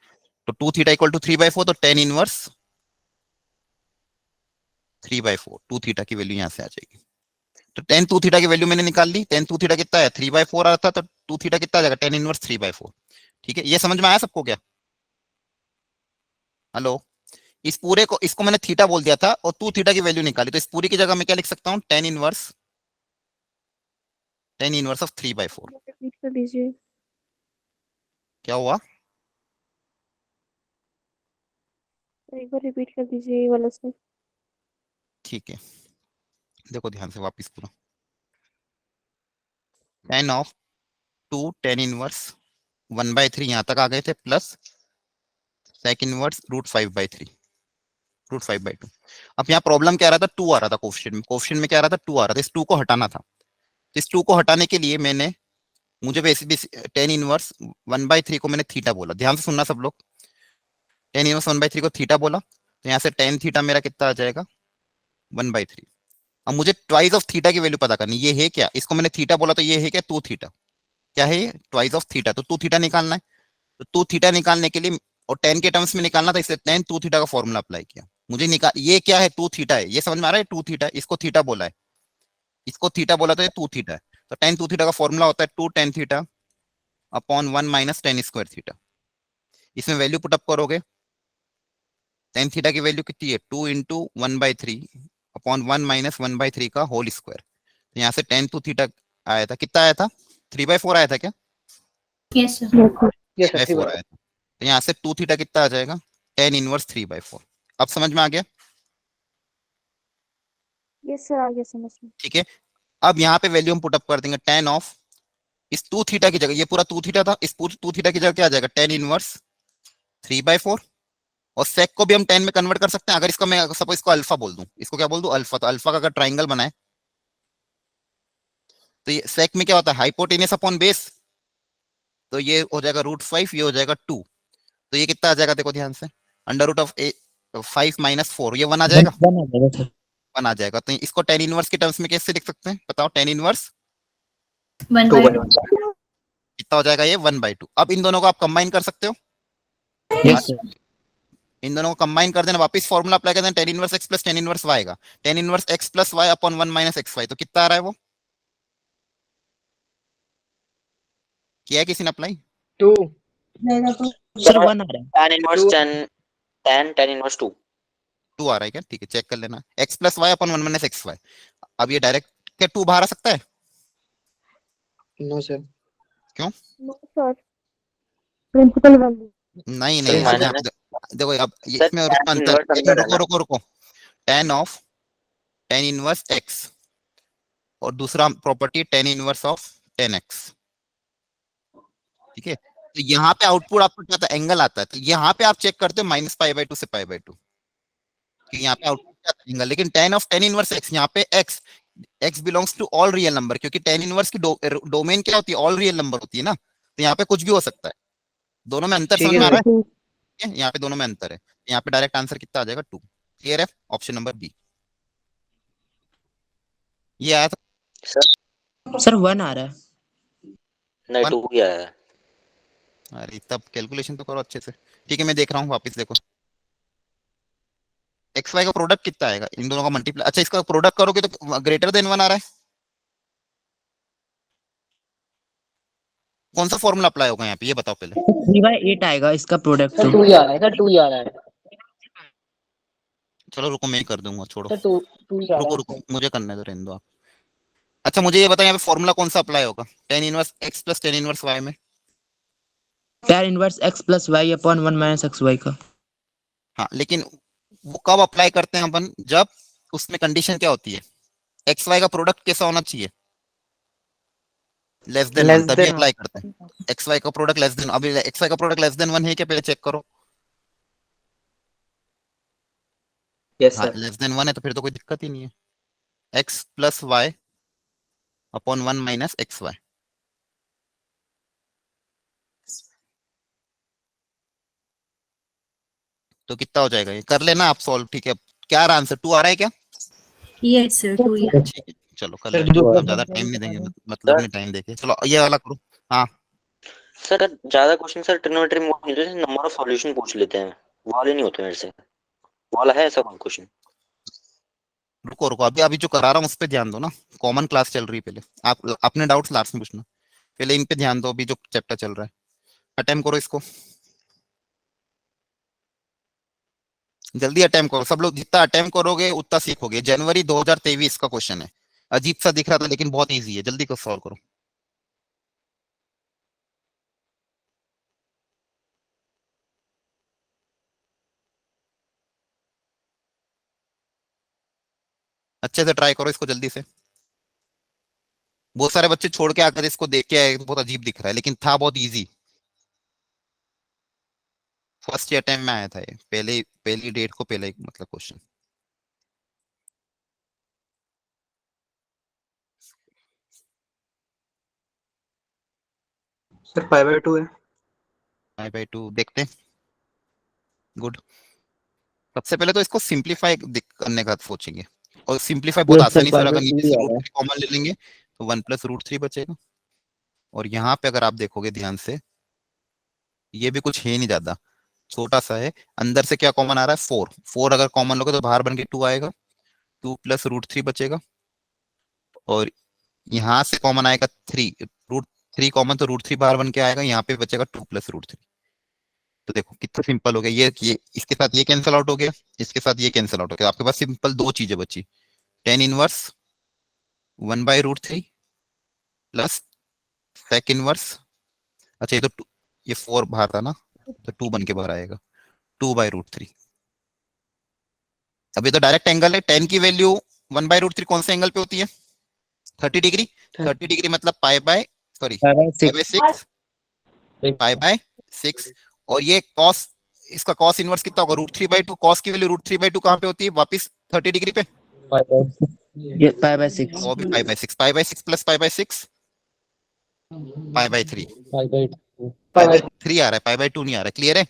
तो 2 थीटा इक्वल टू 3/4, तो टेन इनवर्स 3/4, 2 थीटा की वैल्यू यहाँ से आ जाएगी। तो टेन 2 थीटा की वैल्यू मैंने निकाल ली, टेन 2 थीटा कितना है 3/4 आ रहा था, तो 2 थीटा कितना आ जाएगा टेन इनवर्स 3/4, ठीक है, ये समझ में आया सबको क्या, हेलो, इस पूरे को, इसको मैंने थीटा बोल दिया था और 2 थीटा की वैल्यू निकाली, तो इस पूरी की जगह मैं क्या लिख सकता हूँ, टेन इनवर्स ऑफ 3/4। रिपीट कर दीजिए। क्या हुआ, एक बार रिपीट कर दीजिए ये वाला सर। ठीक है, देखो ध्यान से वापस पूरा, टेन ऑफ 2 टेन इनवर्स 1/3 यहां तक आ गए थे, प्लस सेक इनवर्स √5/3 अब यहाँ प्रॉब्लम क्या आ रहा था, 2 आ रहा था कोफिशिएंट में क्या आ रहा था, 2 आ रहा था, इस 2 को हटाना था, तो इस 2 को हटाने के लिए मैंने, मुझे बेसिकली टेन इनवर्स 1/3 को मैंने थीटा बोला, ध्यान से सुनना सब लोग, टेन इनवर्स 1/3 को थीटा बोला, तो यहाँ से टेन थीटा मेरा कितना आ जाएगा 1/3। अब मुझे ट्वाइस ऑफ थीटा की वैल्यू पता करनी, ये है क्या, इसको मैंने थीटा बोला, तो ये है क्या 2 थीटा, क्या है ये ट्वाइस ऑफ थीटा, तो 2 थीटा निकालना है, तो 2 थीटा निकालने के लिए, और टेन के टर्म्स में निकालना था, इसलिए टेन 2 थीटा का फॉर्मूला अप्लाई किया, मुझे निकाल, ये क्या है 2 थीटा है, ये समझ में आ रहा है, 2 थीटा, इसको थीटा बोला है, इसको थीटा बोला तो ये 2 थीटा है, तो टेन 2 थीटा का फॉर्मूला होता है 2 ten theta upon 1 minus tan square theta, इसमें वैल्यू पुटअप करोगे, टेन थीटा की वैल्यू कितनी है 2 इंटू 1/3 अपॉन 1 माइनस 1/3 का होल स्क्वायर, तो यहाँ से टेन 2 थीटा आया था, कितना आया था 3/4 आया था क्या, यस सर। यस सर 3/4 आया था, तो यहाँ से 2 थीटा कितना आ जाएगा टेन इनवर्स 3/4, अब समझ में आ गया, यस सर, आ गया समझ में। ठीक है। अब यहाँ पे वैल्यू हम पुटअप कर देंगे, टेन ऑफ इस 2 थीटा की जगह, ये पूरा 2 थीटा था, इस पूरे 2 थीटा की जगह क्या आ जाएगा टेन इनवर्स 3/4, और सेक को भी हम 10 में कन्वर्ट कर सकते हैं, अगर इसका मैं सपोज इसको अल्फा बोल दूं, इसको क्या बोल दूं अल्फा, तो अल्फा का अगर ट्राइंगल बनाए, तो ये सेक में क्या होता है हाइपोटेनियस अपॉन बेस, तो ये हो जाएगा √5, ये हो जाएगा 2, तो ये कितना आ जाएगा देखो ध्यान से, √5 माइनस 4, ये 1 आ जाएगा, 1 आ जाएगा, तो इसको टेन इनवर्स के टर्म्स में कैसे लिख सकते हैं बताओ, टेन इनवर्स 1/2। कितना हो जाएगा ये 1/2। अब इन दोनों को आप कंबाइन कर सकते हो, यस सर, इन दोनों को कंबाइन कर देना, वापस फॉर्मूला अप्लाई कर देना, tan inverse x plus tan inverse y का, tan inverse x plus y upon 1 minus x y, तो कितना आ रहा है वो, किया है किसी ने अप्लाई, 2 सर 1 आ रहा है। tan inverse 10 tan inverse 2 2 आ रहा है क्या, ठीक है चेक कर लेना, x plus y upon 1 minus x y, अब ये डायरेक्ट क्या 2 बाहर आ सकता है, no sir, no sir, principal value. नहीं सर नहीं माइनस यहाँ पे देखो, अब सर इसमें और उसका tan अंतर, inverse इसमें अंदर है रुको ना। रुको रुको, ten of tan inverse x, और दूसरा property ten inverse of tan x, ठीक है, तो यहाँ पे आउटपुट आपको क्या आता है एंगल आता है, तो यहाँ पे आप चेक करते हो -π/2 से π/2, कि यहाँ पे आउटपुट क्या आता है एंगल, लेकिन tan of tan inverse x, यहाँ पे x belongs to all real number, क्योंकि टेन इनवर्स की डोमेन क्या होती है ऑल रियल नंबर होती है ना, तो यहाँ पे कुछ भी हो सकता है, दोनों में अंतर ठीक समझ है में आ रहा सर। है, यहाँ पे दोनों में अंतर है, यहाँ पे डायरेक्ट आंसर कितना आ जाएगा 2, क्लियर है, ऑप्शन नंबर बी। ये आया था सर सर 1 आ रहा है। नहीं, वन। 2 ही आया है। अरे तब कैलकुलेशन तो करो अच्छे से। ठीक है मैं देख रहा हूँ वापस देखो। एक्स वाई का प्रोडक्ट कितना आएगा इन दोनों का मल्टीप्लाई। अच्छा इसका प्रोडक्ट करोगे तो ग्रेटर देन 1 आ रहा है। कौन सा फॉर्मूला अप्लाई होगा यहाँ पे ये बताओ पहले। 3/8 आएगा इसका प्रोडक्ट सर तो। 2 ही आ रहा है, सर 2 ही आ रहा है, चलो रुको मैं ही कर दूंगा छोड़ो। सर 2 ही आ रहा रुको है रुको सर। मुझे करने दो रहने दो आप। अच्छा मुझे ये बताओ यहाँ पे फॉर्मूला कौन सा अप्लाई होगा tan inverse x plus tan inverse y में। tan inverse x plus y upon 1 minus x y का। हाँ लेकिन वो कब अप्लाई करते हैं अपन जब उसमें कंडीशन क्या होती है एक्स वाई का प्रोडक्ट कैसा होना चाहिए लेस देन 1 लेस तभी देन अप्लाई करते हैं। एक्स वाई का प्रोडक्ट लेस देन अभी एक्स वाई का प्रोडक्ट लेस देन 1 है क्या पहले चेक करो। यस हाँ सर। लेस देन 1 है तो फिर तो कोई दिक्कत ही नहीं है। X plus y upon 1 minus x y. तो कितना हो जाएगा ये कर लेना आप सॉल्व। ठीक है क्या आंसर 2 आ रहा है क्या। Yes, sir. 2 years. ठीक है चलो कर सर लेते 2 हैं आ हम रहा ज्यादा है। टाइम नहीं देंगे मतलब नहीं टाइम देखे। चलो ये वाला करो। हाँ सर ज्यादा क्वेश्चन सर ट्रिग्नोमेट्री में नहीं होते, नंबर ऑफ सॉल्यूशन पूछ लेते हैं, वो वाले नहीं होते मेरे से। वो वाला है ऐसा कोई क्वेश्चन। रुको रुको अभी अभी जो करा रहा हूँ उस पर ध्यान दो ना। कॉमन क्लास चल रही है पहले आप अपने डाउट्स लास्ट में पूछना। पहले इन पे ध्यान दो अभी जो चैप्टर चल रहा है। अटेम्प्ट करो इसको जल्दी अटेम्प्ट करो सब लोग। जितना अटेम्प्ट करोगे उतना सीखोगे। जनवरी 2023 का क्वेश्चन है। अजीब सा दिख रहा था लेकिन बहुत इजी है जल्दी को सॉल्व करो। अच्छे से ट्राई करो इसको जल्दी से। बहुत सारे बच्चे छोड़ के आकर इसको देख के आए तो बहुत अजीब दिख रहा है लेकिन था बहुत इजी। फर्स्ट अटेम्प्ट में आया था ये पहले पहली डेट को पहले मतलब क्वेश्चन। सर 5/2 है। 5/2 देखते हैं। गुड। सबसे पहले तो इसको सिंप्लीफाई करने का सोचेंगे और सिंप्लीफाई बहुत यस सर आसानी से अगर 5/2 नीचे ही से आ रूट रहा है। थ्री कॉमन ले लेंगे तो 1 + √3 बचेगा। और यहाँ पे अगर आप देखोगे ध्यान से ये भी कुछ है नहीं ज्यादा छोटा सा है। अंदर से क्या कॉमन आ रहा है 4 4 अगर कॉमन लोगे तो बाहर बन के 2 आएगा। 2 + √3 बचेगा। और यहाँ से कॉमन आएगा 3 √3 कॉमन तो √3 बाहर बन के आएगा। यहाँ पे बचेगा 2 + √3। तो देखो कितना सिंपल हो गया ये इसके साथ ये कैंसिल आउट हो गया। इसके साथ ये कैंसिल आउट हो गया। आपके पास सिंपल दो चीजें बची tan inverse 1/√3 plus sec inverse. अच्छा ये तो ये 4 बाहर था ना तो 2 बन के बाहर आएगा 2/√3। अभी तो डायरेक्ट एंगल है 10 की वैल्यू 1/√3 कौन से एंगल पे होती है 30 डिग्री। 30 डिग्री मतलब pi by sorry pi by 6 pi by 6। और ये कॉस इसका कॉस इनवर्स कितना होगा √3/2। कॉस की वैल्यू √3/2 कहाँ पे होती है वापिस 30 डिग्री पे। ये π/6। और भी pi by 6 plus pi by 6 pi by 3 pi by 3 आ रहा है पाई बाय 2 नहीं आ रहा है। क्लियर है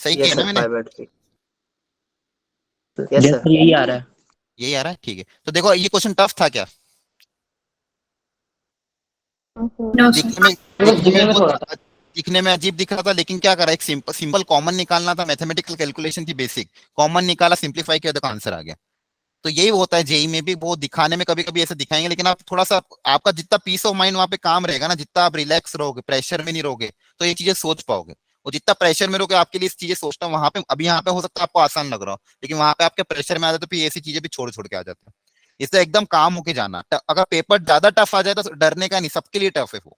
सही किया यस ना सर मैंने। 5/3 यस सर। यही आ रहा है। यही आ रहा है ठीक है। तो देखो ये क्वेश्चन टफ था क्या No, sir. दिखने में दिखने में थोड़ा सा। दिखने में अजीब दिख रहा था लेकिन क्या करा एक सिंपल सिंपल कॉमन निकालना था। मैथमेटिकल कैलकुलेशन थी बेसिक कॉमन निकाला सिंप्लीफाई किया तो आंसर आ गया। तो यही होता है जेई में भी वो दिखाने में कभी कभी ऐसे दिखाएंगे लेकिन आप थोड़ा सा आपका जितना पीस ऑफ माइंड वहां पे काम रहेगा ना जितना आप रिलैक्स रहोगे प्रेशर में नहीं रहोगे तो ये चीजें सोच पाओगे। और जितना प्रेशर में रहोगे आपके लिए इस चीजें सोचना वहां पे अभी यहाँ पे हो सकता है आपको आसान लग रहा हो लेकिन वहां पे आपके प्रेशर में आ जाए तो फिर ऐसी चीजें भी छोड़ छोड़ के आ जाते हैं। इससे एकदम काम होके जाना। अगर पेपर ज्यादा टफ आ जाए तो डरने का नहीं सबके लिए टफ है वो।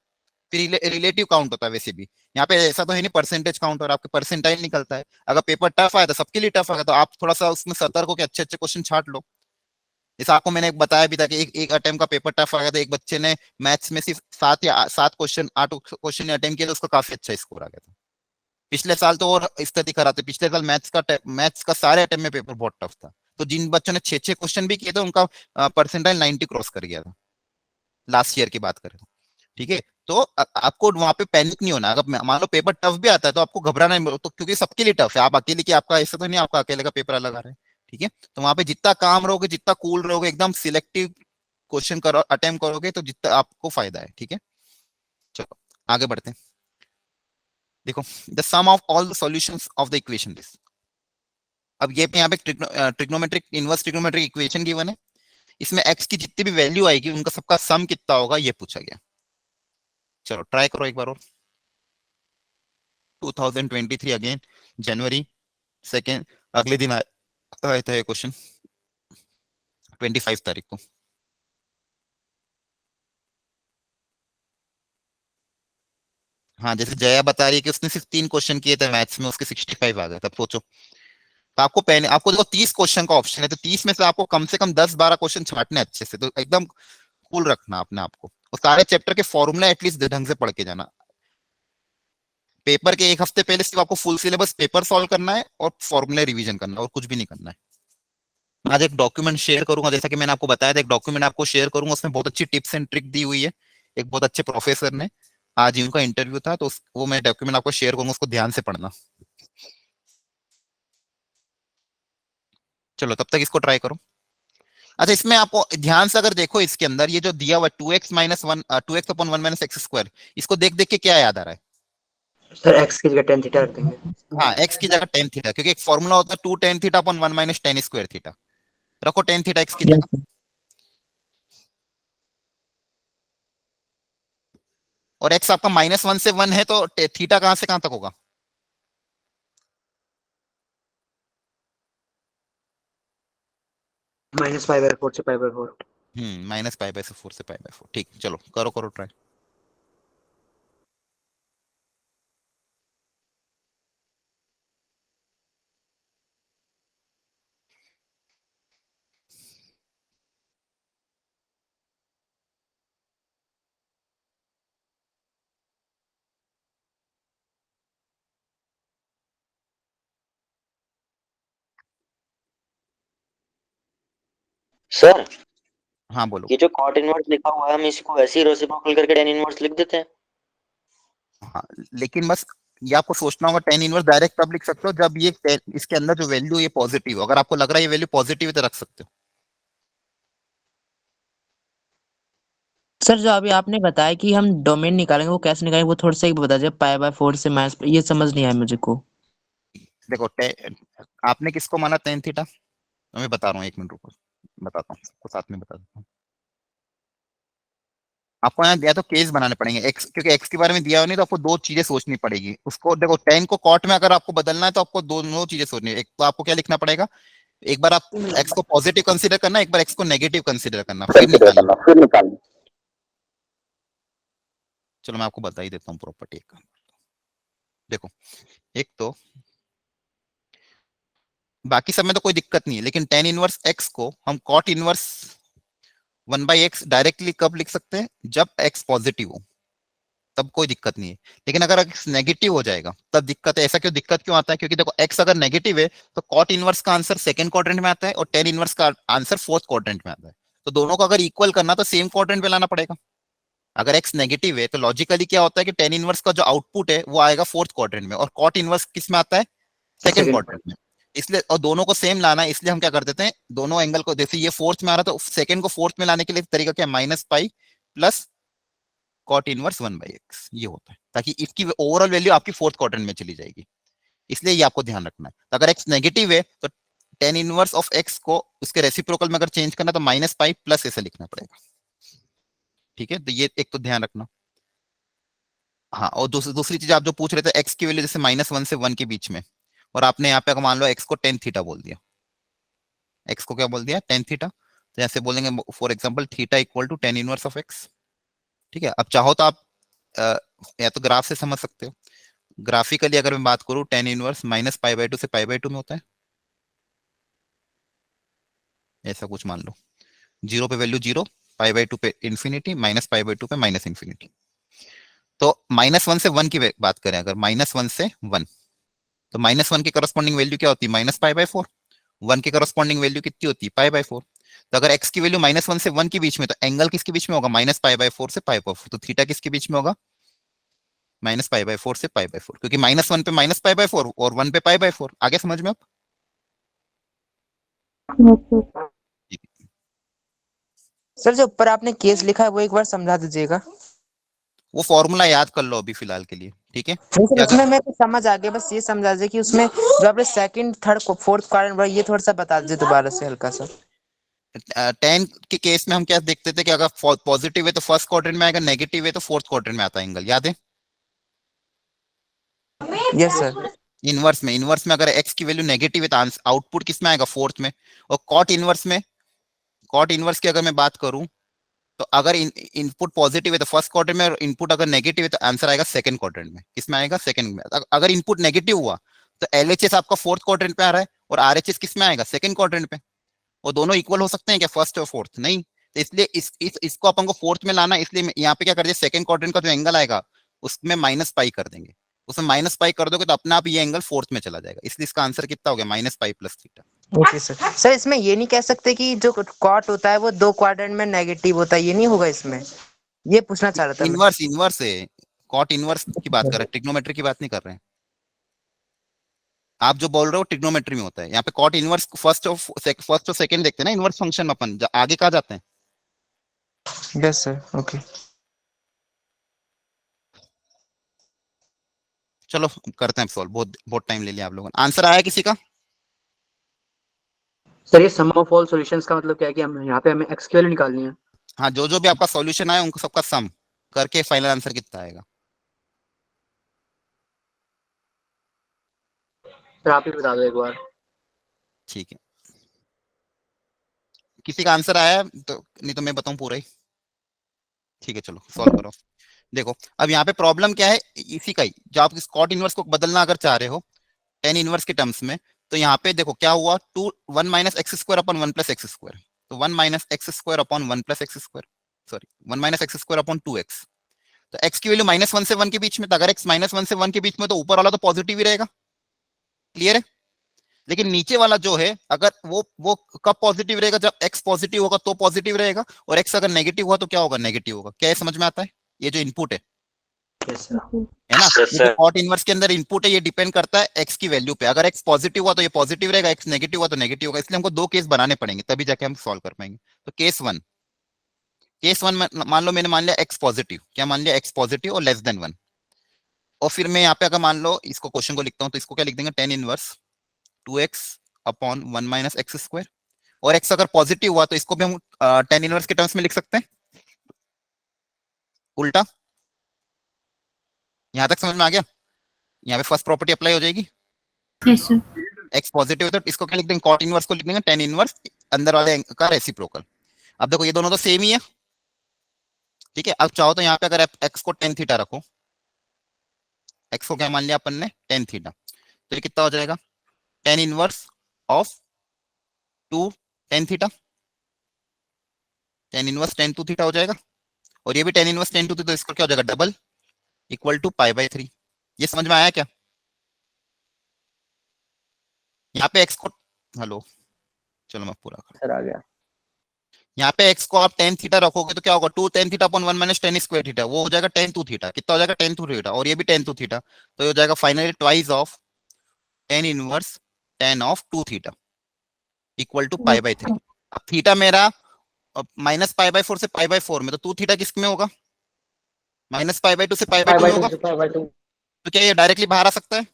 फिर रिलेटिव काउंट होता है वैसे भी यहाँ पे ऐसा तो है नहीं परसेंटेज काउंट और आपके परसेंटाइल निकलता है। अगर पेपर टफ आया तो सबके लिए टफ आएगा तो आप थोड़ा सा उसमें सतर्क हो के अच्छे अच्छे क्वेश्चन छाट लो। जैसे आपको मैंने बताया भी था कि एक अटेम्प्ट का पेपर टफ आ गया था। एक बच्चे ने मैथ्स में सिर्फ 7 क्वेश्चन 8 क्वेश्चन अटेम्प्ट किया तो उसका काफी अच्छा स्कोर आ गया था। पिछले साल तो और स्थिति खराब थी। पिछले साल मैथ्स का सारे अटेम्प्ट में पेपर बहुत टफ था। तो जिन बच्चों ने 6 क्वेश्चन भी किए थे उनका परसेंटाइल 90 क्रॉस कर गया था लास्ट ईयर की बात करें तो। ठीक है तो आपको वहां पे पैनिक नहीं होना। अगर मान लो पेपर टफ भी आता है तो आपको घबराना नहीं तो क्योंकि सबके लिए टफ है। आप अकेले की आपका ऐसा तो नहीं आपका अकेले का पेपर अलग आ रहा है। ठीक है, तो वहां पे जितना काम रहोगे, जितना कूल रहोगे, एकदम सिलेक्टिव क्वेश्चन करो, अटेम्प्ट करोगे, तो जितना आपको फायदा है। ठीक है, चलो आगे बढ़ते हैं। देखो, the sum of all the solutions of the equation this. अब ये पे यहाँ पे trigonometric inverse trigonometric equation given है, इसमें x की जितनी भी वैल्यू आएगी उनका सबका सम कितना होगा ये पूछा गया। चलो ट्राई करो एक बार और। 2023 अगेन, जनवरी 2, अगले दिन आया था ये क्वेश्चन, 25 तारीख को। हाँ, जैसे जया बता रही है कि उसने सिर्फ 3 क्वेश्चन किए थे मैथ्स में, उसके 65 आ गए। तब सोचो, तो आपको पहले आपको देखो 30 क्वेश्चन का ऑप्शन है, तो 30 में से आपको कम से कम 10-12 क्वेश्चन छांटने अच्छे से, तो एकदम कूल रखना अपने आप को, और सारे चैप्टर के फॉर्मूला एटलीस्ट ढंग से पढ़ के जाना। पेपर के एक हफ्ते पहले सिर्फ आपको फुल सिलेबस पेपर सॉल्व करना है और फॉर्मूला रिवीजन करना है, और कुछ भी नहीं करना है। आज एक डॉक्यूमेंट शेयर करूंगा, जैसा कि मैंने आपको बताया था, एक डॉक्यूमेंट आपको शेयर करूंगा, उसमें बहुत अच्छी टिप्स एंड ट्रिक दी हुई है, एक बहुत अच्छे प्रोफेसर ने, आज ही उनका इंटरव्यू था, तो वो मैं डॉक्यूमेंट आपको शेयर करूंगा, उसको ध्यान से पढ़ना। चलो तब तक इसको ट्राई करो। अच्छा, इसमें आपको ध्यान से अगर देखो, इसके अंदर ये जो दिया हुआ 2x-1 इसको देख देख के क्या याद आ रहा है? सर x की जगह tan थीटा रख देंगे। हाँ, x की जगह tan थीटा, क्योंकि एक फॉर्मूला होता है 2 tan theta upon 1 minus tan square theta. रखो tan थीटा x की Yes, जगह, और x आपका -1 से 1 है, तो थीटा कहां से कहां तक होगा? -π/4 से π/4। -π/4 से π/4। ठीक, चलो करो करो ट्राई। सर हाँ बोलो। ये जो कॉट इनवर्स लिखा हुआ है, हम इसको ऐसे ही रेसिप्रोकल करके tan इनवर्स लिख देते हैं। हाँ, लेकिन बस ये आपको सोचना होगा, tan इनवर्स डायरेक्ट तब लिख सकते हो जब ये इसके अंदर जो वैल्यू ये पॉजिटिव हो। अगर आपको लग रहा है ये वैल्यू पॉजिटिव है तो रख सकते हो। सर जो अभी आपने बताया कि हम डोमेन निकालेंगे, वो कैसे निकालेंगे, वो थोड़ा सा एक बता दीजिए। π/4 से माइनस, ये समझ नहीं आया मुझे को। देखो, आपने किसको माना tan थीटा? मैं बता रहा हूँ, 1 मिनट रुको, बताता हूँ सबको साथ में बता देता हूँ। आपको यहाँ या तो केस बनाने पड़ेंगे एक्स, क्योंकि एक्स के बारे में दिया हुआ नहीं, तो आपको 2 चीजें सोचनी पड़ेगी उसको। देखो, tan को कॉट में अगर आपको बदलना है तो आपको दोनों चीजें सोचनी है। एक तो आपको क्या लिखना पड़ेगा, एक बार आप एक्स को पॉजिटिव कंसीडर करना, एक बार एक्स को नेगेटिव कंसीडर करना, फिर निकालना। चलो मैं आपको बता ही देता हूँ प्रॉपर्टी एक। देखो, एक तो बाकी सब में तो कोई दिक्कत नहीं है, लेकिन tan इनवर्स x को हम cot इनवर्स 1/x डायरेक्टली कब लिख सकते हैं? जब x पॉजिटिव हो, तब कोई दिक्कत नहीं है। लेकिन अगर x नेगेटिव हो जाएगा तब दिक्कत है। ऐसा क्यों दिक्कत क्यों आता है? क्योंकि देखो, x अगर नेगेटिव है तो cot इनवर्स का आंसर सेकंड क्वाड्रेंट में आता है, और tan इनवर्स का आंसर फोर्थ क्वाड्रेंट में आता है। तो दोनों को अगर इक्वल करना तो सेम क्वाड्रेंट में लाना पड़ेगा। अगर x नेगेटिव है तो लॉजिकली क्या होता है कि tan इनवर्स का जो आउटपुट है वो आएगा फोर्थ क्वाड्रेंट में, और cot इनवर्स किस में आता है? सेकंड क्वाड्रेंट में। इसलिए, और दोनों को सेम लाना है, इसलिए हम क्या कर देते हैं, दोनों एंगल को, जैसे ये फोर्थ में आ रहा तो सेकंड को फोर्थ में लाने के लिए तरीका क्या है? -π प्लस cot इनवर्स 1/x, ये होता है, ताकि इसकी ओवरऑल वैल्यू आपकी फोर्थ क्वाड्रेंट में चली जाएगी। इसलिए ये आपको ध्यान रखना है। तो अगर x नेगेटिव है तो tan इनवर्स ऑफ x को उसके रेसिप्रोकल में अगर चेंज करना तो -π प्लस ऐसे लिखना पड़ेगा। ठीक है, तो ये एक तो ध्यान रखना। हाँ, और दूसरी चीज आप जो पूछ रहे थे, x की वैल्यू जैसे -1 से 1 के बीच में, और आपने यहाँ पे अगर मान लो x को tan थीटा बोल दिया, x को क्या बोल दिया? tan theta. तो ऐसे बोलेंगे for example theta equal to tan inverse of x। ठीक है, अब चाहो तो आप या तो ग्राफ से समझ सकते हो। ग्राफिकली अगर मैं बात करूं, tan इनवर्स -π/2 से π/2 में होता है, ऐसा कुछ मान लो। 0 पे वैल्यू 0, π/2 पे इंफिनिटी, -π/2 पे माइनस इंफिनिटी। तो -1 से 1 की बात करें, अगर -1 से 1, तो -1 की करस्पॉन्डिंग वैल्यू क्या होती है? -π/4। 1 की करस्पॉन्डिंग वैल्यू कितनी होती है? π/4। तो अगर x की वैल्यू -1 से 1 के बीच में, तो एंगल किसके बीच में होगा? -π/4 से π/4। तो थीटा किसके बीच में होगा? -π/4 से π/4, क्योंकि -1 पे -π/4 और 1 पे π/4। आगे समझ में आप? Yes, सर जो ऊपर आपने केस लिखा है वो एक बार समझा दीजिएगा। वो फॉर्मूला याद कर लो अभी फिलहाल के लिए, ठीक है। नहीं सर, कि अगर उसमें मैं तो समझ आ गया, बस ये समझा दीजिए कि उसमें जो आपने सेकंड थर्ड फोर्थ क्वाड्रेंट ये थोड़ा सा बता दीजिए दोबारा से हल्का सा। 10 के केस में हम क्या देखते थे कि अगर पॉजिटिव है तो फर्स्ट क्वाड्रेंट में आएगा, नेगेटिव है तो फोर्थ क्वाड्रेंट में आता है एंगल, याद है। Yes sir. इनवर्स में अगर एक्स की वैल्यू नेगेटिव है तो आउटपुट किस में आएगा, फोर्थ में। और कॉट इनवर्स की अगर मैं बात करूं तो अगर इनपुट पॉजिटिव है तो फर्स्ट क्वाड्रेंट में, और इनपुट अगर नेगेटिव है तो आंसर आएगा सेकंड क्वाड्रेंट में। किसमें आएगा, सेकंड में। अगर इनपुट नेगेटिव हुआ तो एलएचएस आपका फोर्थ क्वाड्रेंट पे आ रहा है, और आरएचएस किसमें आएगा, सेकंड क्वाड्रेंट पे। वो दोनों इक्वल हो सकते हैं क्या, फर्स्ट और फोर्थ, नहीं। तो इसलिए इसको अपन को फोर्थ में लाना, इसलिए यहाँ पे क्या कर दिया, सेकंड क्वाड्रेंट का जो एंगल आएगा उसमें माइनस पाई कर देंगे। उसमें माइनस पाई कर दोगे तो अपने आप ये एंगल फोर्थ में चला जाएगा, इसलिए इसका आंसर कितना हो गया, minus pi plus theta. Okay sir. Sir इसमें ये नहीं कह सकते कि जो कॉट होता है वो दो क्वाड्रेंट में नेगेटिव होता है, ये नहीं होगा इसमें, ये पूछना चाह रहा था मैं। इनवर्स है, कॉट इनवर्स की बात कर रहे हैं, ट्रिग्नोमेट्री की बात नहीं कर रहे हैं। आप जो बोल रहे हो ट्रिग्नोमेट्री में होता है, यहाँ पे कॉट इनवर्स फर्स्ट और सेकंड देखते हैं ना इनवर्स फंक्शन में, अपन आगे कहाँ जाते हैं। Yes sir, okay. चलो करते हैं सॉल्व, बहुत बहुत टाइम ले लिया आप लोगों ने। आंसर आया किसी का। सर ये सम ऑफ ऑल सॉल्यूशंस का मतलब क्या है कि हम यहाँ पे हमें एक्स की वैल्यू निकालनी है। हाँ, जो भी आपका सॉल्यूशन आया उनको सबका सम करके फाइनल आंसर कितना आएगा। सर आप ही बता दो एक बार। ठीक है, किसी का आंसर आया तो, नहीं तो मैं बताऊं पूरा ही। ठीक है चलो सॉल्व करो। देखो अब यहाँ पे प्रॉब्लम क्या है, इसी का ही, जो आप स्कॉट इनवर्स को बदलना अगर चाह रहे हो टेन इनवर्स के टर्म्स में, तो यहाँ पे देखो क्या हुआ, 1 minus x square upon 1 plus x square. तो 1 minus x square upon 1 plus x square, sorry 1 minus x square upon 2x। तो x की वैल्यू -1 से 1 के बीच में, तो अगर x -1 से 1 के बीच में तो ऊपर वाला तो पॉजिटिव ही रहेगा, क्लियर है। लेकिन नीचे वाला जो है, अगर वो कब पॉजिटिव रहेगा, जब x पॉजिटिव होगा तो पॉजिटिव रहेगा, और x अगर नेगेटिव हुआ तो क्या होगा, नेगेटिव होगा। क्या ये समझ में आता है, ये जो इनपुट है यस सर। है ना, Yes, ये sir. जो कॉट इनवर्स के अंदर इनपुट है ये डिपेंड करता है x की वैल्यू पे। अगर x पॉजिटिव हुआ तो ये पॉजिटिव रहेगा, x नेगेटिव हुआ तो नेगेटिव होगा। इसलिए हमको दो केस बनाने पड़ेंगे तभी जाके हम सॉल्व कर पाएंगे। तो केस वन मान लो मैंने मान लिया x पॉजिटिव, क्या मान लिया, x पॉजिटिव और लेस देन 1। और फिर मैं यहाँ पे अगर मान लो इसको क्वेश्चन को लिखता हूँ तो इसको क्या लिख देंगे, tan inverse 2x upon 1 minus x square. और x अगर पॉजिटिव हुआ तो इसको भी हम टेन इनवर्स के टर्म्स में लिख सकते हैं, उल्टा। यहां तक समझ में आ गया। यहाँ पे फर्स्ट प्रॉपर्टी अप्लाई हो जाएगी। Yes, sir. x पॉजिटिव है तो इसको क्या लिख देंगे, कॉट इनवर्स को लिख देंगे टेन इनवर्स अंदर वाले का रेसिप्रोकल। अब देखो ये दोनों तो सेम ही है, ठीक है। अब चाहो तो यहाँ पे अगर x को टेन थीटा रखो, x को क्या मान लिया अपन ने, टेन थीटा, तो ये कितना हो जाएगा, ten inverse of 2 tan theta, ten inverse 10 2 theta हो जाएगा। और ये भी टेन इनवर्स 10 2 थीटा, तो इसको क्या हो जाएगा, डबल इक्वल टू π/3। ये समझ में आया क्या। यहाँ पे x को, हेलो चलो मैं पूरा कर, सर आ गया। यहाँ पे x को आप टेन थीटा रखोगे तो क्या होगा, 2 ten theta upon 1 minus tan square theta, वो हो जाएगा टेन 2 थीटा। कितना हो जाएगा, टेन 2 थीटा, और ये भी टेन 2 थीटा, तो ये हो जाएगा finally twice of tan inverse tan of 2 theta equal to π/3। अब थीटा मेरा माइनस π/4 से π/4 में, तो 2 थीटा किस में होगा, माइनस π/2 से π/2 में होगा। तो क्या ये डायरेक्टली बाहर आ सकता है,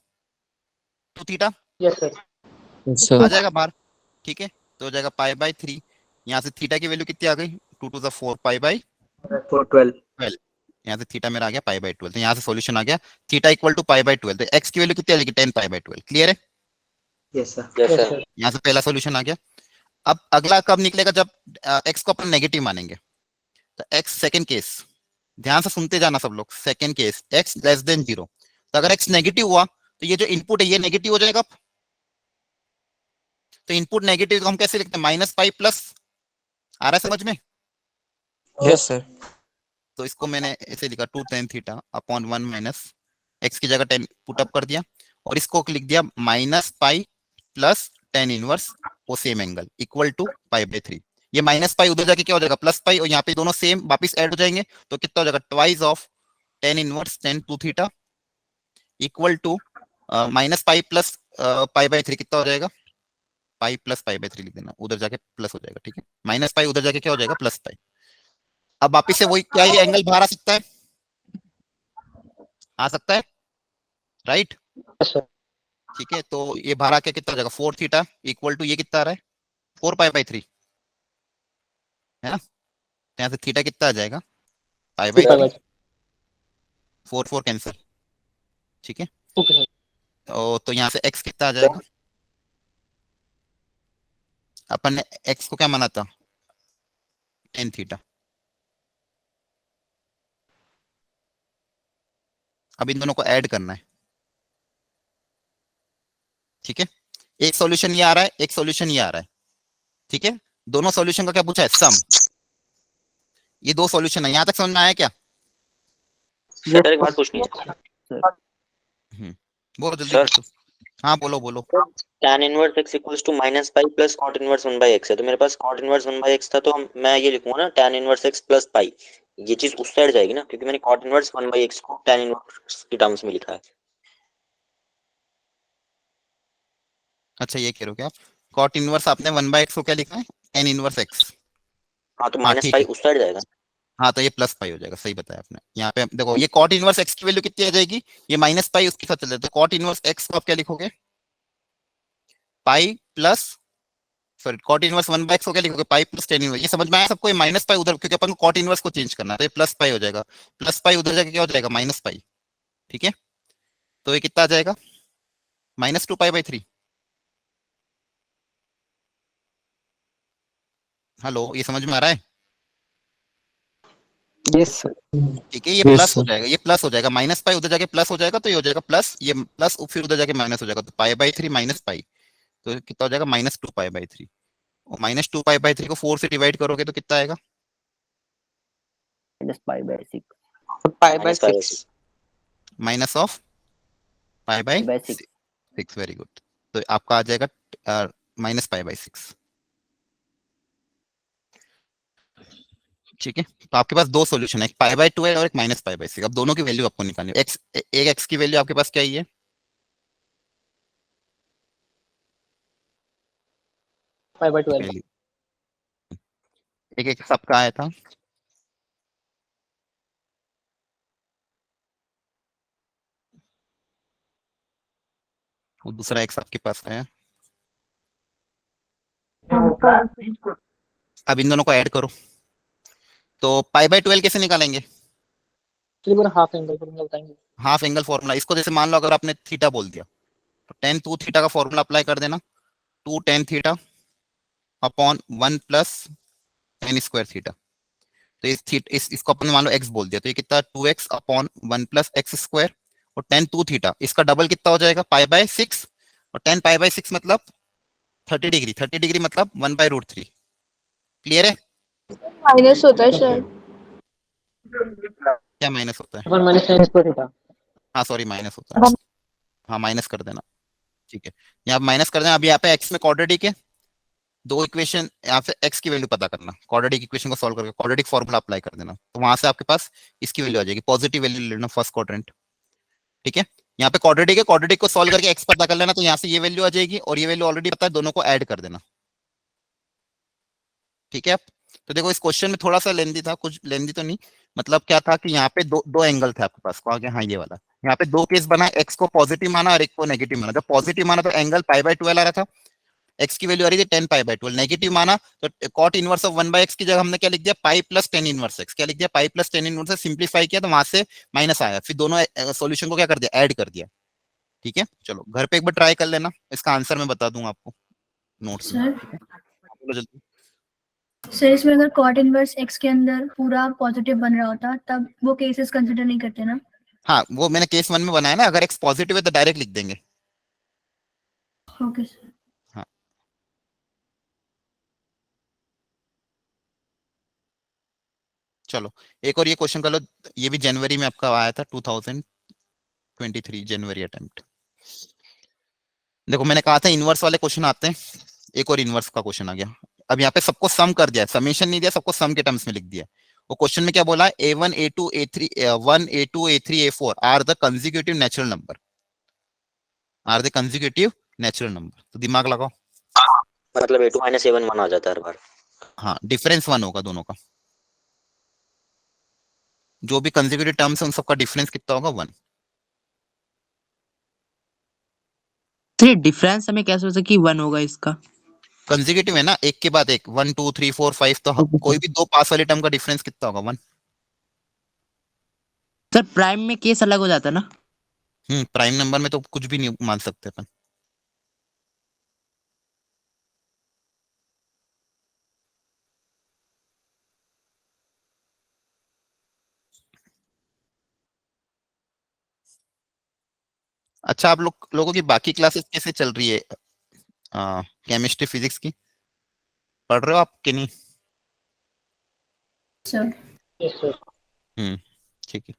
2 थीटा यस सर। आ जाएगा बाहर, ठीक है। तो हो जाएगा π/3। यहाँ से थीटा की वैल्यू कितनी आ गई, 2 टू द 4 π/12। 12। यहाँ से थीटा मेरा आ गया π/12, तो यहाँ से सॉल्यूशन आ गया थीटा इक्वल टू π/12। तो x की वैल्यू कितनी आ जाएगी, 10 π/12, क्लियर है। Yes sir. Yes, sir. यहाँ से पहला सॉल्यूशन आ गया। अब अगला कब निकलेगा, जब x को अपन नेगेटिव मानेंगे। तो x सेकंड केस, ध्यान से सुनते जाना सब लोग, second case x less than 0। तो अगर x नेगेटिव हुआ तो ये जो इनपुट है ये नेगेटिव हो जाएगा। तो इनपुट नेगेटिव को हम कैसे लिखते हैं, माइनस पाई प्लस, आ रहा है समझ में। Yes sir. तो इसको मैंने ऐसे लिखा 2 ten theta upon 1 minus x की जगह 10 पुट अप कर दिया, और इसको लिख दिया minus pi plus tan inverse वो सेम एंगल इक्वल टू π/3। ये माइनस पाई उधर जाके क्या हो जाएगा, प्लस पाई, और यहाँ पे दोनों सेम वापिस ऐड हो जाएंगे, तो कितना हो जाएगा, twice of tan inverse tan 2 theta equal to minus pi plus π/3 कितना हो जाएगा, पाई प्लस पाई बाई 3 लिख देना, उधर जाके प्लस हो जाएगा, ठीक है। माइनस पाई उधर जाके क्या हो जाएगा, प्लस पाई। अब वापिस से वही, क्या ये एंगल बाहर आ सकता है, आ सकता है, राइट, सर ठीक है। तो ये बाहर आके कितना हो जाएगा, 4 थीटा इक्वल टू ये कितना आ रहा है, 4 पाई बाई 3, है ना। तो यहाँ से थीटा कितना आ जाएगा, पाई बाई 3, 4 4 कैंसिल, ठीक है। Okay sir. तो यहाँ से x कितना आ जाएगा, अपन ने x को क्या माना था, tan थीटा। अब इन दोनों को ऐड करना है, ठीक है। एक सॉल्यूशन ये आ रहा है, एक सॉल्यूशन ये आ रहा है, ठीक है। दोनों सॉल्यूशन का क्या पूछा है, सम। ये दो सॉल्यूशन है, यहां तक समझ में आया क्या। सर एक बात पूछनी है। बहुत जल्दी सर कर दो। हाँ बोलो बोलो। tan inverse x equals to minus pi plus cot inverse 1/x है, तो मेरे पास cot इनवर्स 1/x था, तो मैं ये लिखूंगा ना tan inverse x plus pi, ये चीज उस साइड जाएगी ना, क्योंकि मैंने cot इनवर्स 1/x को tan इनवर्स की टर्म्स में लिखा है। अच्छा ये कह रहे हो क्या आप, cot इनवर्स आपने 1/x को क्या लिखा है, tan इनवर्स x। हाँ तो हाँ माइनस ठीक पाई है, उस साइड जाएगा। हाँ तो ये प्लस पाई हो जाएगा, सही बताया आपने। यहाँ पे देखो, ये cot इनवर्स x की वैल्यू कितनी आ जाएगी, ये माइनस पाई उसके साथ चल जाए, तो cot इनवर्स x को आप क्या लिखोगे, pi plus, sorry cot inverse 1/x को क्या लिखोगे, पाई प्लस tan इनवर्स। ये समझ में आया सबको, ये माइनस पाई उधर, क्योंकि अपन को cot इनवर्स को चेंज करना है, तो ये प्लस पाई हो जाएगा, प्लस पाई उधर जाके क्या हो जाएगा, माइनस पाई, ठीक है। तो ये कितना आ जाएगा, -2 पाई/3। हेलो, ये समझ में आ रहा है, यस सर। ठीक है। ये Yes, प्लस हो sir. जाएगा, ये प्लस हो जाएगा, माइनस पाई उधर जाके प्लस हो जाएगा, तो ये हो जाएगा प्लस, ये प्लस फिर उधर जाके माइनस हो जाएगा, तो पाई/3 माइनस पाई, तो कितना हो जाएगा, -2 पाई/3। और -2 पाई/3 को 4 से डिवाइड करोगे तो कितना आएगा, -π/6 माइनस पाई 6 माइनस ऑफ पाई/6। Very good. तो आपका आ जाएगा -π/6, ठीक है। तो आपके पास दो सॉल्यूशन है, एक π/2 है और एक -π/6। अब दोनों की वैल्यू आपको निकालनी है। एक x की वैल्यू आपके पास क्या ही है, π/12 एक सबका आया था, और दूसरा x आपके पास है। अब इन दोनों को ऐड करो, तो π/12 कैसे निकालेंगे, चलिए पूरा हाफ एंगल फॉर्मूला बताएंगे। Half angle formula. इसको जैसे मान लो अगर आपने थीटा बोल दिया, तो tan 2 थीटा का फॉर्मूला अप्लाई कर देना, 2 tan theta upon 1 plus tan square theta. तो इसको अपन मान लो x बोल दिया, तो ये कितना, 2x upon 1 plus x square, और tan 2 थीटा इसका डबल कितना हो जाएगा, π/6, और tan π/6 मतलब 30 डिग्री, 30 डिग्री मतलब 1/√3। क्लियर है, माइनस होता है शायद। क्या माइनस होता है, अपन माइनस साइन स्क्वायर थीटा। हाँ सॉरी माइनस होता है, हाँ माइनस कर देना, ठीक है। यहाँ माइनस कर देना। अब यहाँ पे x में क्वाड्रेटिक है, दो इक्वेशन, यहाँ से x की वैल्यू पता करना, क्वाड्रेटिक इक्वेशन को सॉल्व करके क्वाड्रेटिक फॉर्मूला अप्लाई कर देना, तो वहां से आपके पास इसकी वैल्यू आ जाएगी, पॉजिटिव वैल्यू लेना फर्स्ट क्वाड्रेंट, ठीक है। यहाँ पे क्वाड्रेटिक है, क्वाड्रेटिक को सॉल्व करके x पता कर लेना, तो यहाँ से ये वैल्यू आ जाएगी, और ये वैल्यू ऑलरेडी पता है, दोनों को ऐड कर देना, ठीक है। तो देखो इस क्वेश्चन में थोड़ा सा लेंदी था, कुछ लेंदी तो नहीं, मतलब क्या था कि यहाँ पे दो एंगल थे आपके पास, कहा गया हाँ ये वाला, यहाँ पे दो केस बना, x को पॉजिटिव माना और एक को नेगेटिव माना। जब पॉजिटिव माना तो एंगल π/12 आ रहा था, x की वैल्यू आ रही थी 10 π/12। नेगेटिव माना तो cot इनवर्स ऑफ 1/x की जगह हमने क्या लिख दिया, pi plus tan inverse x, क्या लिख दिया, pi plus tan inverse, simplify किया तो वहां से माइनस आया, फिर दोनों सॉल्यूशन को क्या कर दिया, ऐड कर दिया, ठीक है। चलो घर पे एक बार ट्राई कर लेना, इसका आंसर मैं बता दूंगा आपको नोट्स में, सर ठीक है। बोलो जल्दी। सर इसमें अगर cot इनवर्स x के अंदर पूरा पॉजिटिव बन रहा होता तब वो केसेस कंसिडर नहीं करते ना। हाँ वो मैंने केस 1 में बनाया ना, अगर x पॉजिटिव है तो डायरेक्ट लिख देंगे, ओके सर। हाँ। चलो एक और ये क्वेश्चन कर लो, ये भी जनवरी में आपका आया था, 2023 जनवरी अटेम्प्ट। देखो मैंने कहा था इनवर्स वाले क्वेश्चन आते हैं, एक और इनवर्स का क्वेश्चन आ गया। अब यहाँ पे सबको सम कर दिया, समेशन नहीं दिया, सबको सम के टर्म्स में लिख दिया। वो क्वेश्चन में क्या बोला है, a1 a2 a3 1 a2 a3 a4 are the consecutive natural number, are the consecutive natural number. तो दिमाग लगाओ, मतलब A2 माइनस A1 1 आ जाता है हर बार। हाँ, डिफरेंस 1 होगा दोनों का, जो भी कंसेक्यूटिव टर्म्स है उन सबका डिफरेंस कितना होगा 1। तो ये डिफरेंस हमें कैसे हो सके कि 1 होगा इसका? कंसेक्यूटिव है ना, एक के बाद एक, 1 2 3 4 5, तो ओके कोई सर। भी दो पास वाले टर्म का डिफरेंस कितना होगा 1। सर प्राइम में केस अलग हो जाता है ना? प्राइम नंबर में तो कुछ भी नहीं मान सकते अपन। अच्छा, आप लोगों की बाकी क्लासेस कैसे चल रही है? केमिस्ट्री फिजिक्स की पढ़ रहे हो आप कि नहीं? Sir yes sir. हम्म, ठीक है।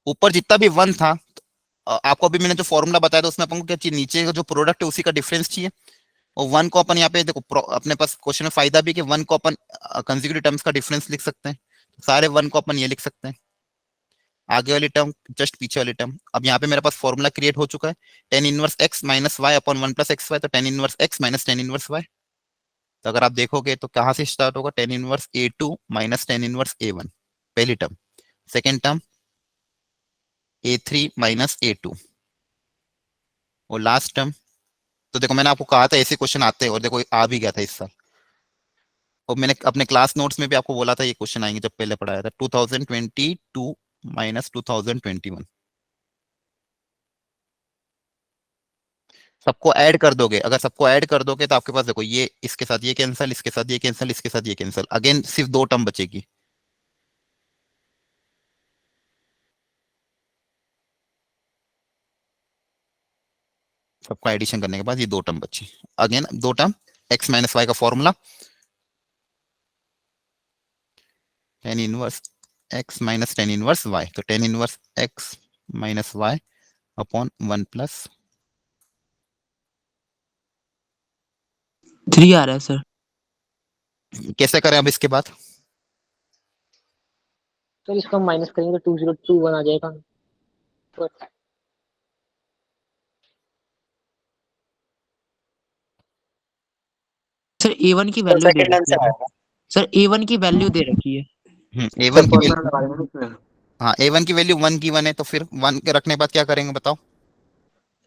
ऊपर जितना भी 1 था, आपको अभी मैंने जो फॉर्मूला बताया था उसमें अपन को क्या चाहिए, नीचे का जो प्रोडक्ट है उसी का डिफरेंस चाहिए। और 1 को अपन यहाँ पे देखो, अपने पास क्वेश्चन में फायदा भी कि 1 को अपन कंसेक्यूटिव टर्म्स का डिफरेंस लिख सकते हैं, सारे 1 को अपन ये लिख सकते हैं, आगे वाली टर्म जस्ट पीछे वाली टर्म। अब यहाँ पे मेरे पास फॉर्मूला क्रिएट हो चुका है, tan inverse x minus y upon 1 plus x y, तो tan inverse x minus tan inverse y. तो अगर आप देखोगे तो कहाँ से स्टार्ट होगा, tan inverse A2 minus tan inverse A1, पहली term. Second term A3 minus A2, और लास्ट टर्म। तो देखो मैंने आपको कहा था ऐसे क्वेश्चन आते हैं, और देखो आ भी गया था इस साल, और मैंने अपने क्लास नोट्स में भी आपको बोला था ये क्वेश्चन आएंगे, जब पहले पढ़ाया था 2022 माइनस 2021। सबको ऐड कर दोगे, अगर सबको ऐड कर दोगे तो आपके पास देखो ये इसके साथ ये कैंसिल, इसके साथ ये कैंसिल, इसके साथ ये कैंसिल, अगेन सिर्फ दो टर्म बचेगी। सबका एडिशन करने के बाद ये दो टर्म बची, अगेन दो टर्म, एक्स माइनस वाई का formula tan inverse x minus tan inverse y, तो tan inverse x minus y upon 1 plus 3 आ रहा है सर। कैसे करें अब इसके बाद? सर इसको हम माइनस करेंगे तो 2021 आ जाएगा। सर A1 की वैल्यू दे सेकंड रखी आंसर है। आएगा। सर A1 की वैल्यू दे रखी है। A1 सर की फॉर्मूला वैल्यू, लगा देंगे ना इसमें। हाँ A1 की वैल्यू 1 की 1 है, तो फिर 1 के रखने के बाद क्या करेंगे बताओ?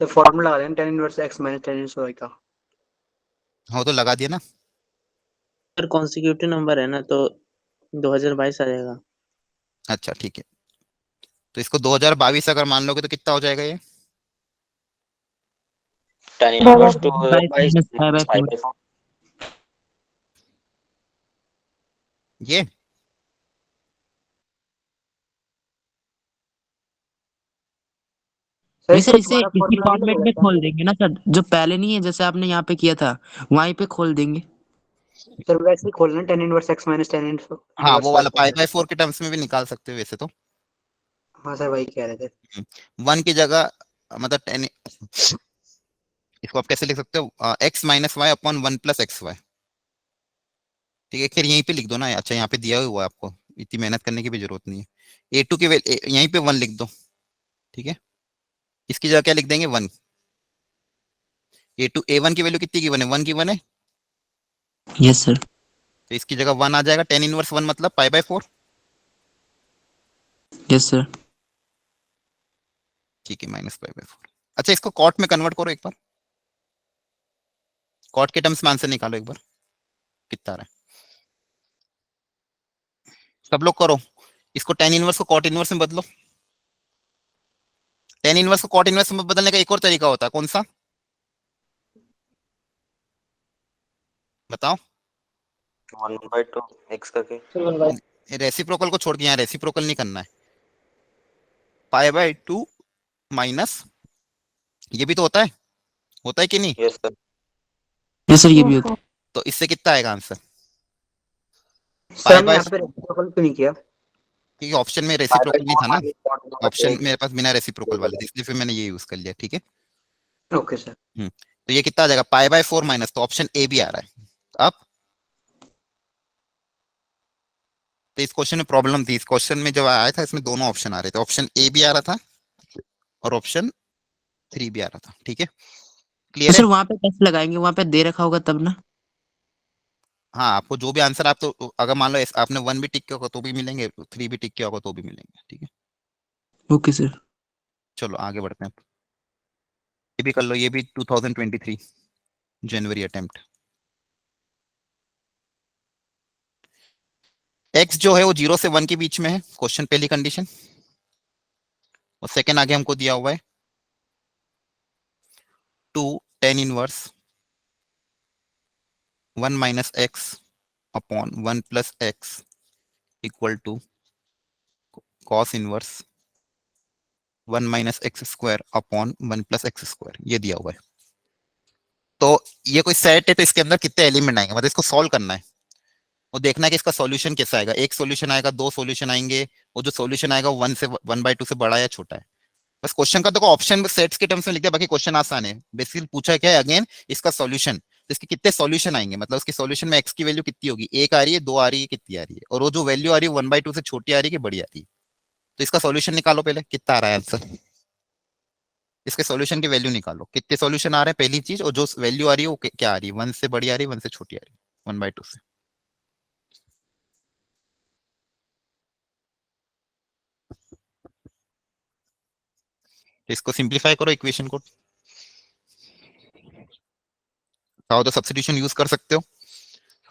सर फॉर्मूला लगा देंगे tan inverse x minus tan inverse y का। हाँ तो लगा दिया ना। सर कॉन्सिक्यूटिव नंबर है ना, तो 2022 आ जाएगा। अच्छा ठीक है, तो इसको 2022 अगर मान लोगे तो कितना हो जाएगा ये? tan inverse 2 5 by minus 5/4। 5/4। ये सर नहीं सर, इसको इसे दोबारा इसी फॉर्मूला नहीं फॉर्मेट लगा में सकता? खोल देंगे ना सर, जो पहले नहीं है जैसे आपने यहाँ पे किया था वहीं पे खोल देंगे। सर वैसे ही खोलना ten inverse x minus ten हाँ, वो इनवर्स वाई वाला का। पाई बाय 4 के टर्म्स में भी निकाल सकते हो वैसे तो। हाँ सर वही कह रहे थे। 1 की जगह मतलब 10, इसको आप कैसे लिख सकते हो, x minus y upon 1 plus x y. ठीक है, फिर यहीं पे लिख दो ना, अच्छा यहाँ पे दिया हुआ है आपको, इतनी मेहनत करने की भी जरूरत नहीं है। A2 की यहीं पे 1 लिख दो, ठीक है, इसकी जगह क्या लिख देंगे 1। A2 A1 की वैल्यू कितनी की 1 है, 1 की 1 है, यस सर। तो इसकी जगह 1 आ जाएगा, टेन इनवर्स 1 मतलब पाई बाय 4। Yes sir. ठीक है, माइनस पाई बाय 4। अच्छा, इसको कॉट में कन्वर्ट करो एक बार, कॉट के टर्म्स में आंसर निकालो एक बार, कितना आ रहा है सब लोग करो। इसको टेन इनवर्स को कॉट इनवर्स में बदलो। टेन इनवर्स को कॉट इनवर्स में बदलने का एक और तरीका होता है, कौन सा बताओ? 1/2 x करके। सर 1/2। रेसिप्रोकल को छोड़ के यहाँ रेसिप्रोकल नहीं करना है, पाई बाय 2 माइनस, ये भी तो होता है कि नहीं? Yes sir. यस सर, ये भी होता है। तो इससे कितना आएगा आंसर? सर पाई हमने बाय, यहाँ पे रेसिप्रोकल क्यों नहीं किया? क्योंकि ऑप्शन में पाई बाय रेसिप्रोकल नहीं 4 था ना, minus cot inverse option x। मेरे पास बिना रेसिप्रोकल वाले थे, इसलिए फिर मैंने ये यूज कर लिया, ठीक है। Okay sir. तो ये कितना आ जाएगा, पाई बाय 4 माइनस, तो ऑप्शन ए भी आ रहा है। अब तो इस क्वेश्चन में प्रॉब्लम थी, इस क्वेश्चन में जब आया था इसमें दोनों ऑप्शन आ रहे थे, ऑप्शन ए भी आ रहा था और ऑप्शन 3 भी आ रहा था, ठीक है, तो क्लियर है? सर वहां पे कैसे लगाएंगे, वहां पे दे रखा होगा तब ना। हाँ, आपको जो भी आंसर, आप तो अगर मान लो आपने 1 भी टिक किया होगा तो भी मिलेंगे, 3 भी टिक किया होगा तो भी मिलेंगे, ठीक है। Okay sir. चलो आगे बढ़ते हैं, ये भी कर लो, ये भी 2023 जनवरी अटेम्प्ट। एक्स जो है वो 0 से 1 के बीच में है, क्वेश्चन पहली कंडीशन। और सेकंड आगे हमको दिया हुआ है 2 tan inverse 1 minus x upon 1 plus x equal to cos inverse 1 minus x square upon 1 plus x square, ये दिया हुआ है। तो ये कोई सेट है, तो इसके अंदर कितने एलिमेंट आएंगे, मतलब इसको सॉल्व करना है और देखना है कि इसका सॉल्यूशन कैसा आएगा। एक सॉल्यूशन आएगा, दो सॉल्यूशन आएंगे, और जो सॉल्यूशन आएगा 1/2 से बड़ा या छोटा है। बस क्वेश्चन का तो ऑप्शन सेट्स के टर्म्स में लिख दिया, बाकी क्वेश्चन आसान है। बेसिकली पूछा क्या है, अगेन इसका सॉल्यूशन, तो इसके कितने सॉल्यूशन आएंगे, मतलब उसके सॉल्यूशन में एक्स की वैल्यू कितनी होगी, एक आ रही है, दो आ रही है, कितनी आ रही है, और वो जो वैल्यू आ रही है 1/2 से छोटी आ रही है कि बड़ी आ रही है। तो इसका सॉल्यूशन निकालो पहले, कितना आ रहा है आंसर, इसके सॉल्यूशन की वैल्यू निकालो, कितने सॉल्यूशन आ रहे हैं पहली चीज, और जो वैल्यू आ रही है वो क्या आ रही है, 1 से बड़ी आ रही है, 1 से छोटी आ रही है, 1/2 से। तो इसको सिंप्लीफाई करो इक्वेशन को, चाहो तो सब्स्टिट्यूशन यूज कर सकते हो,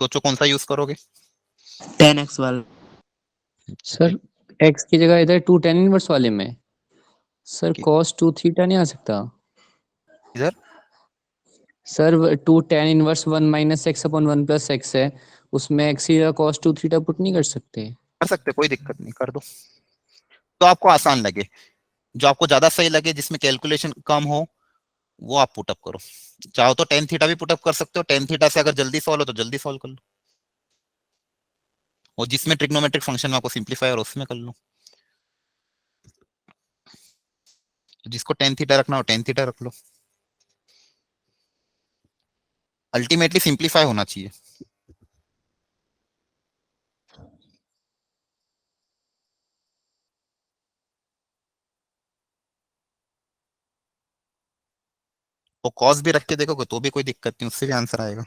सोचो कौन सा यूज करोगे। 10x वाला। सर एक्स की जगह इधर 2 tan इनवर्स वाले में सर ठीक। cos 2 थीटा नहीं आ सकता? इधर sir 2 tan inverse 1 minus x upon 1 plus x है, उसमें एक्स की जगह cos 2 थीटा पुट नहीं कर सकते? कर सकते, कोई दिक्कत नहीं, कर दो, तो आपको आसान लगे, जो आपको ज्यादा सही लगे, जिसमें कैलकुलेशन कम हो, वो आप पुटअप करो। चाहो तो टेन थीटा भी पुटअप कर सकते हो, टेन थीटा से अगर जल्दी सॉल्व हो तो जल्दी सॉल्व कर लो, और जिसमें ट्रिग्नोमेट्रिक फंक्शन में आपको सिंप्लीफाई और उसमें कर लो। जिसको टेन थीटा रखना हो टेन थीटा रख लो, अल्टीमेटली सिंप्लीफाई होना चाहिए। तो कॉस भी रख के देखोगे तो भी कोई दिक्कत नहीं, उससे भी आंसर आएगा।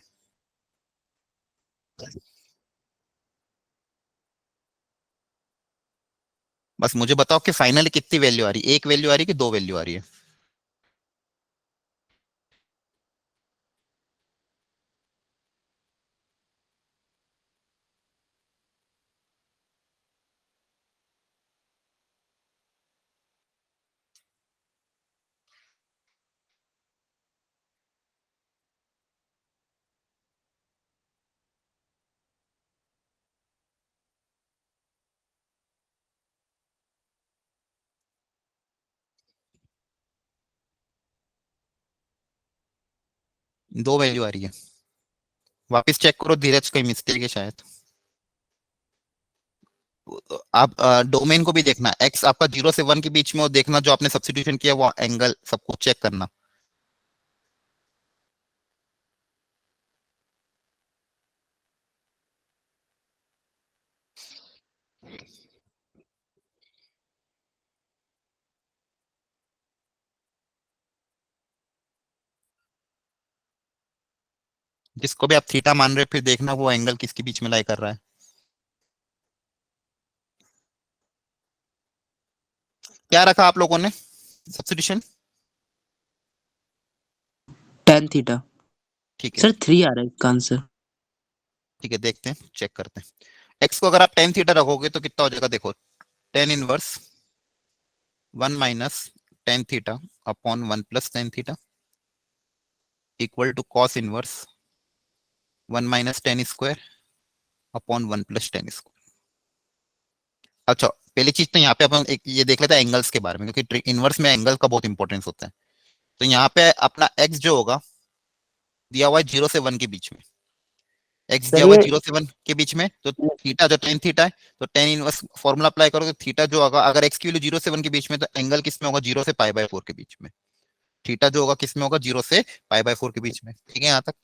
बस मुझे बताओ कि फाइनली कितनी वैल्यू आ रही है, एक वैल्यू आ रही है कि दो वैल्यू आ रही है। दो वैल्यू आ रही है, वापस चेक करो, धीरज कहीं मिस्टेक है शायद। आप डोमेन को भी देखना, एक्स आपका 0 से 1 के बीच में, और देखना जो आपने सब्स्टिट्यूशन किया वो एंगल सबको चेक करना। जिसको भी आप थीटा मान रहे हो, फिर देखना वो एंगल किसके बीच में लाई कर रहा है। क्या रखा आप लोगों ने सब्स्टिट्यूशन? tan theta. ठीक है, सर 3 आ रहा है इसका आंसर। ठीक है, देखते हैं, चेक करते हैं। एक्स को अगर आप टेन थीटा रखोगे तो कितना हो जाएगा, देखो, tan inverse 1 minus tan theta upon 1 plus tan theta equal to cos inverse 1 minus tan square upon 1 plus tan square. अच्छा, पहली चीज तो यहाँ पे अपन एक ये देख लेते हैं एंगल्स के बारे में, क्योंकि इनवर्स में एंगल का बहुत इंपॉर्टेंस होता है। तो यहाँ पे अपना एक्स जो होगा दिया हुआ है 0 से 1 के बीच में, एक्स दिया सर हुआ है ये 0 से 1 के बीच में, तो थीटा जो टेन थीटा है, तो टेन इनवर्स फॉर्मूला अप्लाई करोगे, थीटा जो होगा, अगर एक्स की वैल्यू 0 से 1 के बीच में, तो एंगल किस में होगा, 0 से π/4 के बीच में। थीटा जो होगा किस में होगा, 0 से π/4 के बीच में, ठीक है यहाँ तक।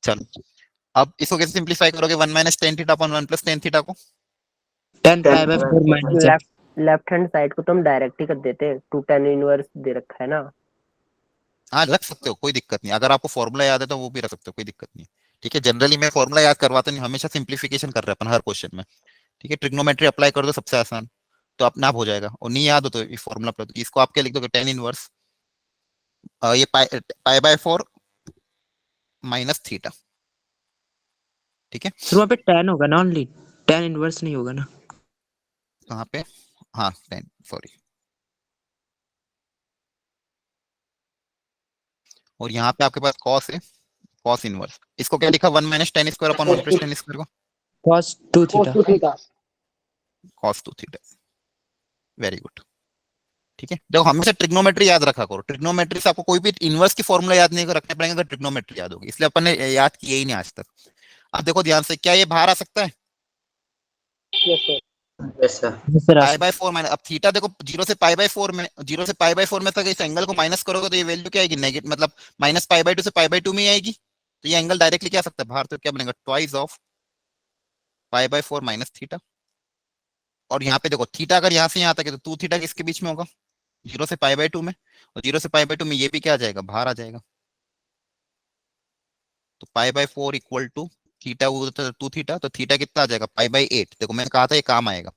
चलो अब इसको कैसे सिंप्लीफाई करोगे, 1 minus tan theta upon 1 plus tan theta को, 10π/4 minus left left hand side को तो हम डायरेक्ट ही कर देते हैं, 2 tan इनवर्स दे रखा है ना। हाँ रख सकते हो, कोई दिक्कत नहीं, अगर आपको फॉर्मूला याद है तो वो भी रख सकते हो, कोई दिक्कत नहीं। ठीक है, जनरली मैं फॉर्मूला याद करवाता नहीं, हमेशा सिंप्लीफिकेशन कर रहे हैं अपन हर क्वेश्चन में। ठीक है, ट्रिग्नोमेट्री अप्लाई कर दो सबसे आसान, तो अपने आप हो जाएगा। और नहीं याद हो तो ये फॉर्मूला अप्लाई, तो इसको आप क्या लिख दोगे, टेन इनवर्स ये पाई बाय 4 माइनस थीटा। ठीक है, सर वहाँ पे tan होगा ना, ओनली tan इनवर्स नहीं होगा ना? कहाँ पे, हाँ 10 सॉरी, और यहाँ पे आपके पास कॉस है, कॉस इनवर्स, इसको क्या लिखा, 1 minus tan square upon 1 plus tan square को, cos 2 cos theta. 2 theta. Cos 2 theta. Very good. ठीक है, देखो हमेशा ट्रिग्नोमेट्री याद रखा करो, ट्रिग्नोमेट्री से आपको कोई भी इनवर्स की फॉर्मूला याद नहीं रखने पड़ेंगे अगर ट्रिग्नोमेट्री याद होगी, इसलिए अपन ने याद किए ही नहीं आज तक। अब देखो ध्यान से, क्या ये बाहर आ सकता है, yes sir. Yes sir. Sir pi by 4 minus, अब थीटा देखो 0 से पाई बाय 4 में, 0 से पाई बाय 4 में तक इस एंगल को माइनस करोगे तो ये वैल्यू क्या आएगी, नेगेटिव, मतलब माइनस पाई बाय 2 से पाई बाय 2 में ही आएगी, तो ये एंगल डायरेक्टली क्या आ सकता है बाहर, तो क्या बनेगा, twice of pi by 4 minus theta. और यहाँ पे देखो थीटा अगर यहाँ से यहाँ तक है तो 2 थीटा किसके बीच में होगा, 0 से पाई बाय 2 में, और 0 से पाई बाय 2 में ये भी क्या आ जाएगा, बाहर आ जाएगा। तो pi by 4 equal to theta, वो 2 थीटा, तो थीटा कितना आ जाएगा, पाई बाय 8। देखो मैंने कहा था ये काम आएगा,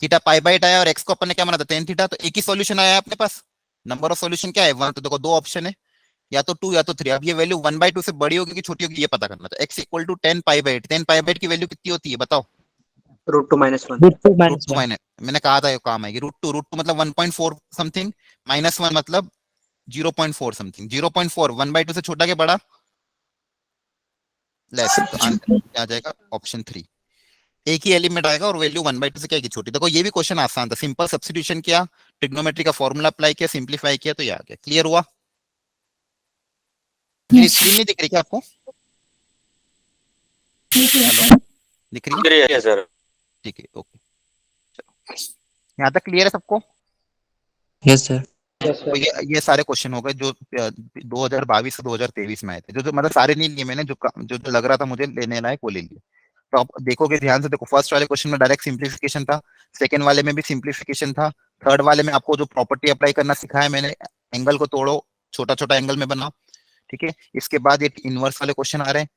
थीटा पाई बाय 8 आया और एक्स को अपन ने क्या माना था, 10 थीटा, तो एक ही सॉल्यूशन आया है अपने पास। नंबर ऑफ सॉल्यूशन क्या है, 1, तो देखो दो ऑप्शन है, या तो 2 या तो 3। अब ये वैल्यू 1/2 से बड़ी होगी कि छोटी होगी ये पता करना, तो x equal to 10 pi by 8, 10 pi by 8 की वैल्यू कितनी होती है बताओ, √2 -1। √2 रूट टू माइनस, मैंने कहा था ये काम आएगी, √2 मतलब 1.4 समथिंग, -1 मतलब 0.4 समथिंग, 0.4 1/2 से छोटा के बड़ा, लेस, तो आंसर क्या आ जाएगा, ऑप्शन 3। एक ही एलिमेंट आएगा और वैल्यू 1/2 से क्या आएगी, छोटी। देखो ये भी क्वेश्चन आसान था, सिंपल सब्स्टिट्यूशन किया, ट्रिग्नोमेट्री का फॉर्मूला अप्लाई किया, सिंप्लीफाई किया, तो ये आ गया। क्लियर हुआ, मेरी स्क्रीन नहीं दिख रही क्या आपको, हेलो दिख रही है, सर। ठीक है ओके, चलो यहाँ तक क्लियर है सबको। Yes sir. तो ये सारे क्वेश्चन हो गए जो 2022 से 2023 में आए थे, जो मतलब सारे नहीं लिए मैंने, जो लग रहा था मुझे लेने लायक वो ले लिए। तो आप देखोगे ध्यान से, देखो फर्स्ट वाले क्वेश्चन में डायरेक्ट सिंप्लीफिकेशन था, सेकंड वाले में भी सिंप्लीफिकेशन था, थर्ड वाले में आपको जो प्रॉपर्टी अप्लाई करना सिखाया मैंने, एंगल को तोड़ो, छोटा छोटा एंगल में बनाओ। ठीक है, इसके बाद ये इनवर्स वाले क्वेश्चन आ रहे हैं।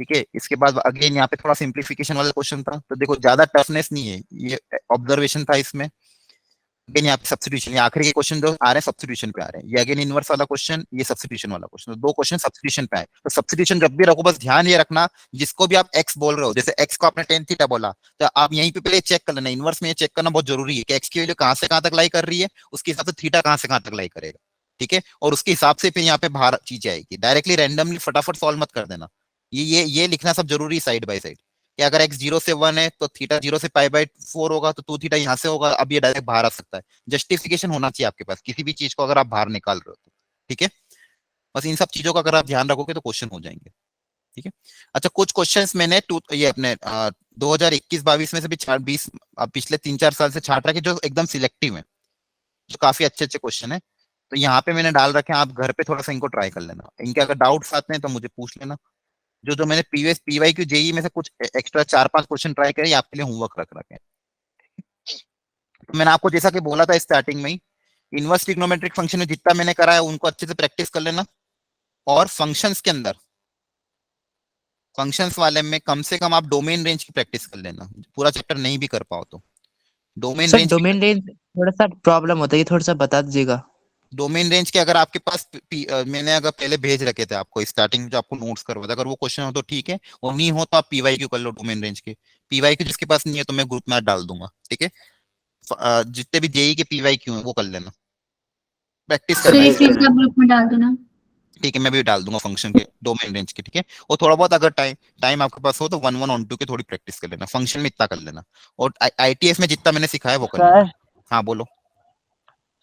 ठीक है, इसके बाद अगेन यहाँ पे थोड़ा सिंप्लीफिकेशन वाला क्वेश्चन था, तो देखो ज्यादा टफनेस नहीं है, ये ऑब्जर्वेशन था इसमें। अगेन यहाँ पे सब्स्टिट्यूशन, ये आखिरी के क्वेश्चन जो आ रहे हैं सब्स्टिट्यूशन पे आ रहे हैं, ये अगेन इनवर्स वाला क्वेश्चन, ये सब्स्टिट्यूशन वाला क्वेश्चन, तो दो क्वेश्चन सब्स्टिट्यूशन पे आए। तो सब्स्टिट्यूशन जब भी रखो बस ध्यान ये रखना, जिसको भी आप एक्स बोल रहे हो, जैसे एक्स को आपने 10 थीटा बोला, तो आप यहीं पे पहले चेक कर लेना, इनवर्स में ये चेक करना बहुत जरूरी है कि एक्स की वैल्यू कहाँ से कहाँ तक लाई कर रही है, उसके हिसाब से थीटा कहाँ से कहाँ तक लाई करेगा। ठीक है, और उसके हिसाब से फिर यहाँ पे बाहर चीजें आएगी, डायरेक्टली रैंडमली फटाफट सॉल्व मत कर देना, ये लिखना सब जरूरी साइड बाय साइड, कि अगर x 0 से 1 है तो थीटा 0 से पाई बाय 4 होगा, तो 2 थीटा यहाँ से होगा, अब ये डायरेक्ट बाहर आ सकता है। जस्टिफिकेशन होना चाहिए आपके पास किसी भी चीज को अगर आप बाहर निकाल रहे हो तो। ठीक है, बस इन सब चीजों का अगर आप ध्यान रखोगे तो क्वेश्चन हो जाएंगे। ठीक है, अच्छा कुछ क्वेश्चंस मैंने ये अपने 2021-22 में से भी 20 पिछले 3-4 साल से छाट रखे जो एकदम सिलेक्टिव है, जो काफी अच्छे अच्छे क्वेश्चन है, तो यहाँ पे मैंने डाल रखे हैं, आप घर पे थोड़ा सा इनको ट्राई कर लेना, इनके अगर डाउट्स आते हैं तो मुझे पूछ लेना। जो मैंने प्रीवियस पीवाईक्यू जेई में से कुछ एक्स्ट्रा 4-5 क्वेश्चन ट्राई करे, आपके लिए होमवर्क रख रखे हैं। तो मैंने आपको जैसा कि बोला था स्टार्टिंग में ही, इनवर्स ट्रिग्नोमेट्रिक फंक्शन में जितना मैंने करा है उनको अच्छे से प्रैक्टिस कर लेना, और फंक्शंस के अंदर, फंक्शंस वाले में कम से कम आप डोमेन रेंज की प्रैक्टिस कर लेना, पूरा चैप्टर नहीं भी कर पाओ तो domain sir range, domain range थोड़ा सा प्रॉब्लम होता है, ये थोड़ा सा बता दीजिएगा। डोमेन रेंज के अगर आपके पास मैंने अगर पहले भेज रखे थे आपको स्टार्टिंग में जो आपको नोट्स करवा था, अगर वो क्वेश्चन हो तो ठीक है, और नहीं हो तो आप पीवाईक्यू कर लो डोमेन रेंज के। पीवाईक्यू जिसके पास नहीं है तो मैं ग्रुप में डाल दूंगा। ठीक है, जितने भी जेई के पीवाईक्यू हैं वो कर लेना, प्रैक्टिस सर करना ये है। चीज आप ग्रुप में डाल देना। ठीक है, मैं भी डाल दूंगा फंक्शन के डोमेन रेंज के। ठीक है, और थोड़ा बहुत अगर टाइम आपके पास हो तो 1-1 on 2 के थोड़ी प्रैक्टिस कर लेना, फंक्शन में इतना कर लेना, और आईटीएफ में जितना मैंने सिखाया वो कर लेना। हाँ बोलो।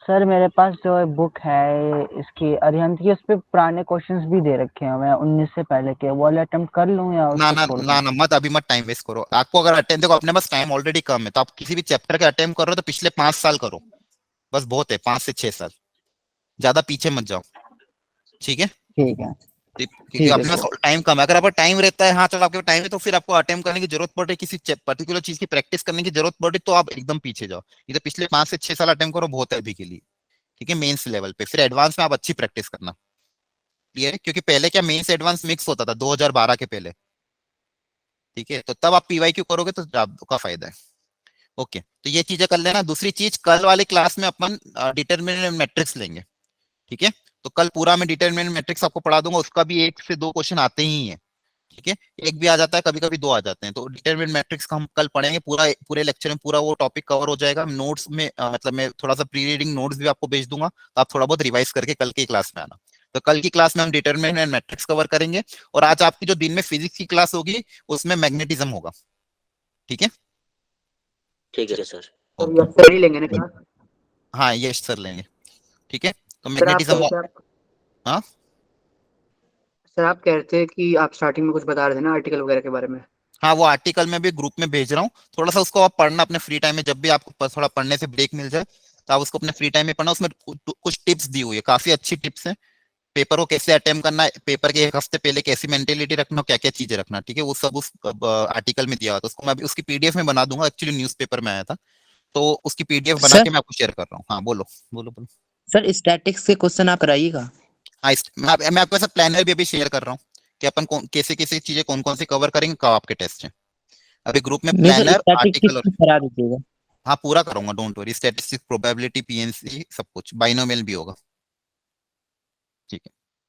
सर मेरे पास जो बुक है इसकी अरिहंत की, उस पे पुराने क्वेश्चंस भी दे रखे हैं, मैं 19 से पहले के वो वाले अटेम्प्ट कर लूं या ना उसको ना छोड़ दूं? ना ना मत, अभी मत टाइम वेस्ट करो। आपको अगर अटेम्प्ट, देखो अपने पास टाइम ऑलरेडी कम है, तो आप किसी भी चैप्टर के अटेम्प्ट कर रहे हो तो पिछले 5 साल करो, बस बहुत है, 5 से 6 साल, ज्यादा पीछे मत जाओ। ठीक है, ठीक है। क्योंकि ठीक है अपने पास सर। टाइम कम है। अगर आपका टाइम रहता है, हाँ चलो आपके पास टाइम है, तो फिर आपको अटेम्प्ट करने की जरूरत पड़ रही है, किसी पर्टिकुलर चीज की प्रैक्टिस करने की जरूरत पड़ रही, तो आप एकदम पीछे जाओ। ये तो पिछले 5 से 6 साल अटेम्प्ट करो, बहुत है अभी के लिए। ठीक है, मेंस लेवल पे। फिर एडवांस में आप अच्छी प्रैक्टिस करना, क्लियर है? क्योंकि पहले क्या मेंस एडवांस मिक्स होता था 2012 के पहले, ठीक है, तो तब आप पीवाईक्यू करोगे तो आपका फायदा है। ओके, तो ये चीजें कर लेना। दूसरी चीज, कल वाले क्लास में अपन डिटरमिनेंट मैट्रिक्स लेंगे, ठीक है, तो कल पूरा मैं डिटरमिनेंट मैट्रिक्स आपको पढ़ा दूंगा, उसका भी 1 से 2 क्वेश्चन आते ही हैं, ठीक है, एक भी आ जाता है, कभी कभी 2 आ जाते हैं। तो डिटरमिनेंट मैट्रिक्स का हम कल पढ़ेंगे, पूरे लेक्चर में पूरा वो टॉपिक कवर हो जाएगा। नोट्स में मतलब मैं थोड़ा सा प्री रीडिंग नोट्स भी आपको भेज दूंगा, तो आप थोड़ा बहुत रिवाइज करके कल की क्लास में आना। तो कल की क्लास में हम डिटरमिनेंट मैट्रिक्स कवर करेंगे, और आज आपकी जो दिन में फिजिक्स की क्लास होगी उसमें मैग्नेटिज्म होगा, ठीक है? ठीक है सर। सर ये सर ही लेंगे ना क्लास? हाँ, यश सर लेंगे, ठीक है। तो सर आप मैग्नेटिज्म, हाँ सर आप कह रहे थे कि आप स्टार्टिंग में कुछ बता रहे थे ना आर्टिकल वगैरह के बारे में। हाँ, वो आर्टिकल में भी ग्रुप में भेज रहा हूँ, थोड़ा सा उसको आप पढ़ना अपने फ्री टाइम में, जब भी आपको थोड़ा पढ़ने से ब्रेक मिल जाए तो आप उसको अपने फ्री टाइम में पढ़ना। उसमें कुछ टिप्स दी हुई है, काफी अच्छी टिप्स हैं। पेपर को कैसे अटेम्प्ट करना है, पेपर के 1 हफ्ते पहले कैसी मेंटेलिटी रखना, क्या क्या चीजें रखना, ठीक है, वो सब उस आर्टिकल में दिया हुआ था। उसको मैं अभी उसकी पीडीएफ में बना दूंगा, एक्चुअली न्यूज़पेपर में आया था, तो उसकी पीडीएफ बना सर के मैं आपको शेयर कर रहा हूँ। हाँ बोलो बोलो बोलो। सर स्टैटिक्स के क्वेश्चन आप कराइएगा। हाँ, मैं आपको ऐसा प्लानर भी अभी शेयर कर रहा हूँ कि अपन कैसे कैसे चीजें कौन कौन सी कवर करेंगे, कब आपके टेस्ट है। अभी ग्रुप में नहीं सर, प्लानर, आर्टिकल, और स्टैटिस्टिक्स करा दीजिएगा। हाँ पूरा करूंगा, don't worry. Statistics, probability, PNC, सब कुछ, बाइनोमियल भी होगा, ठीक है।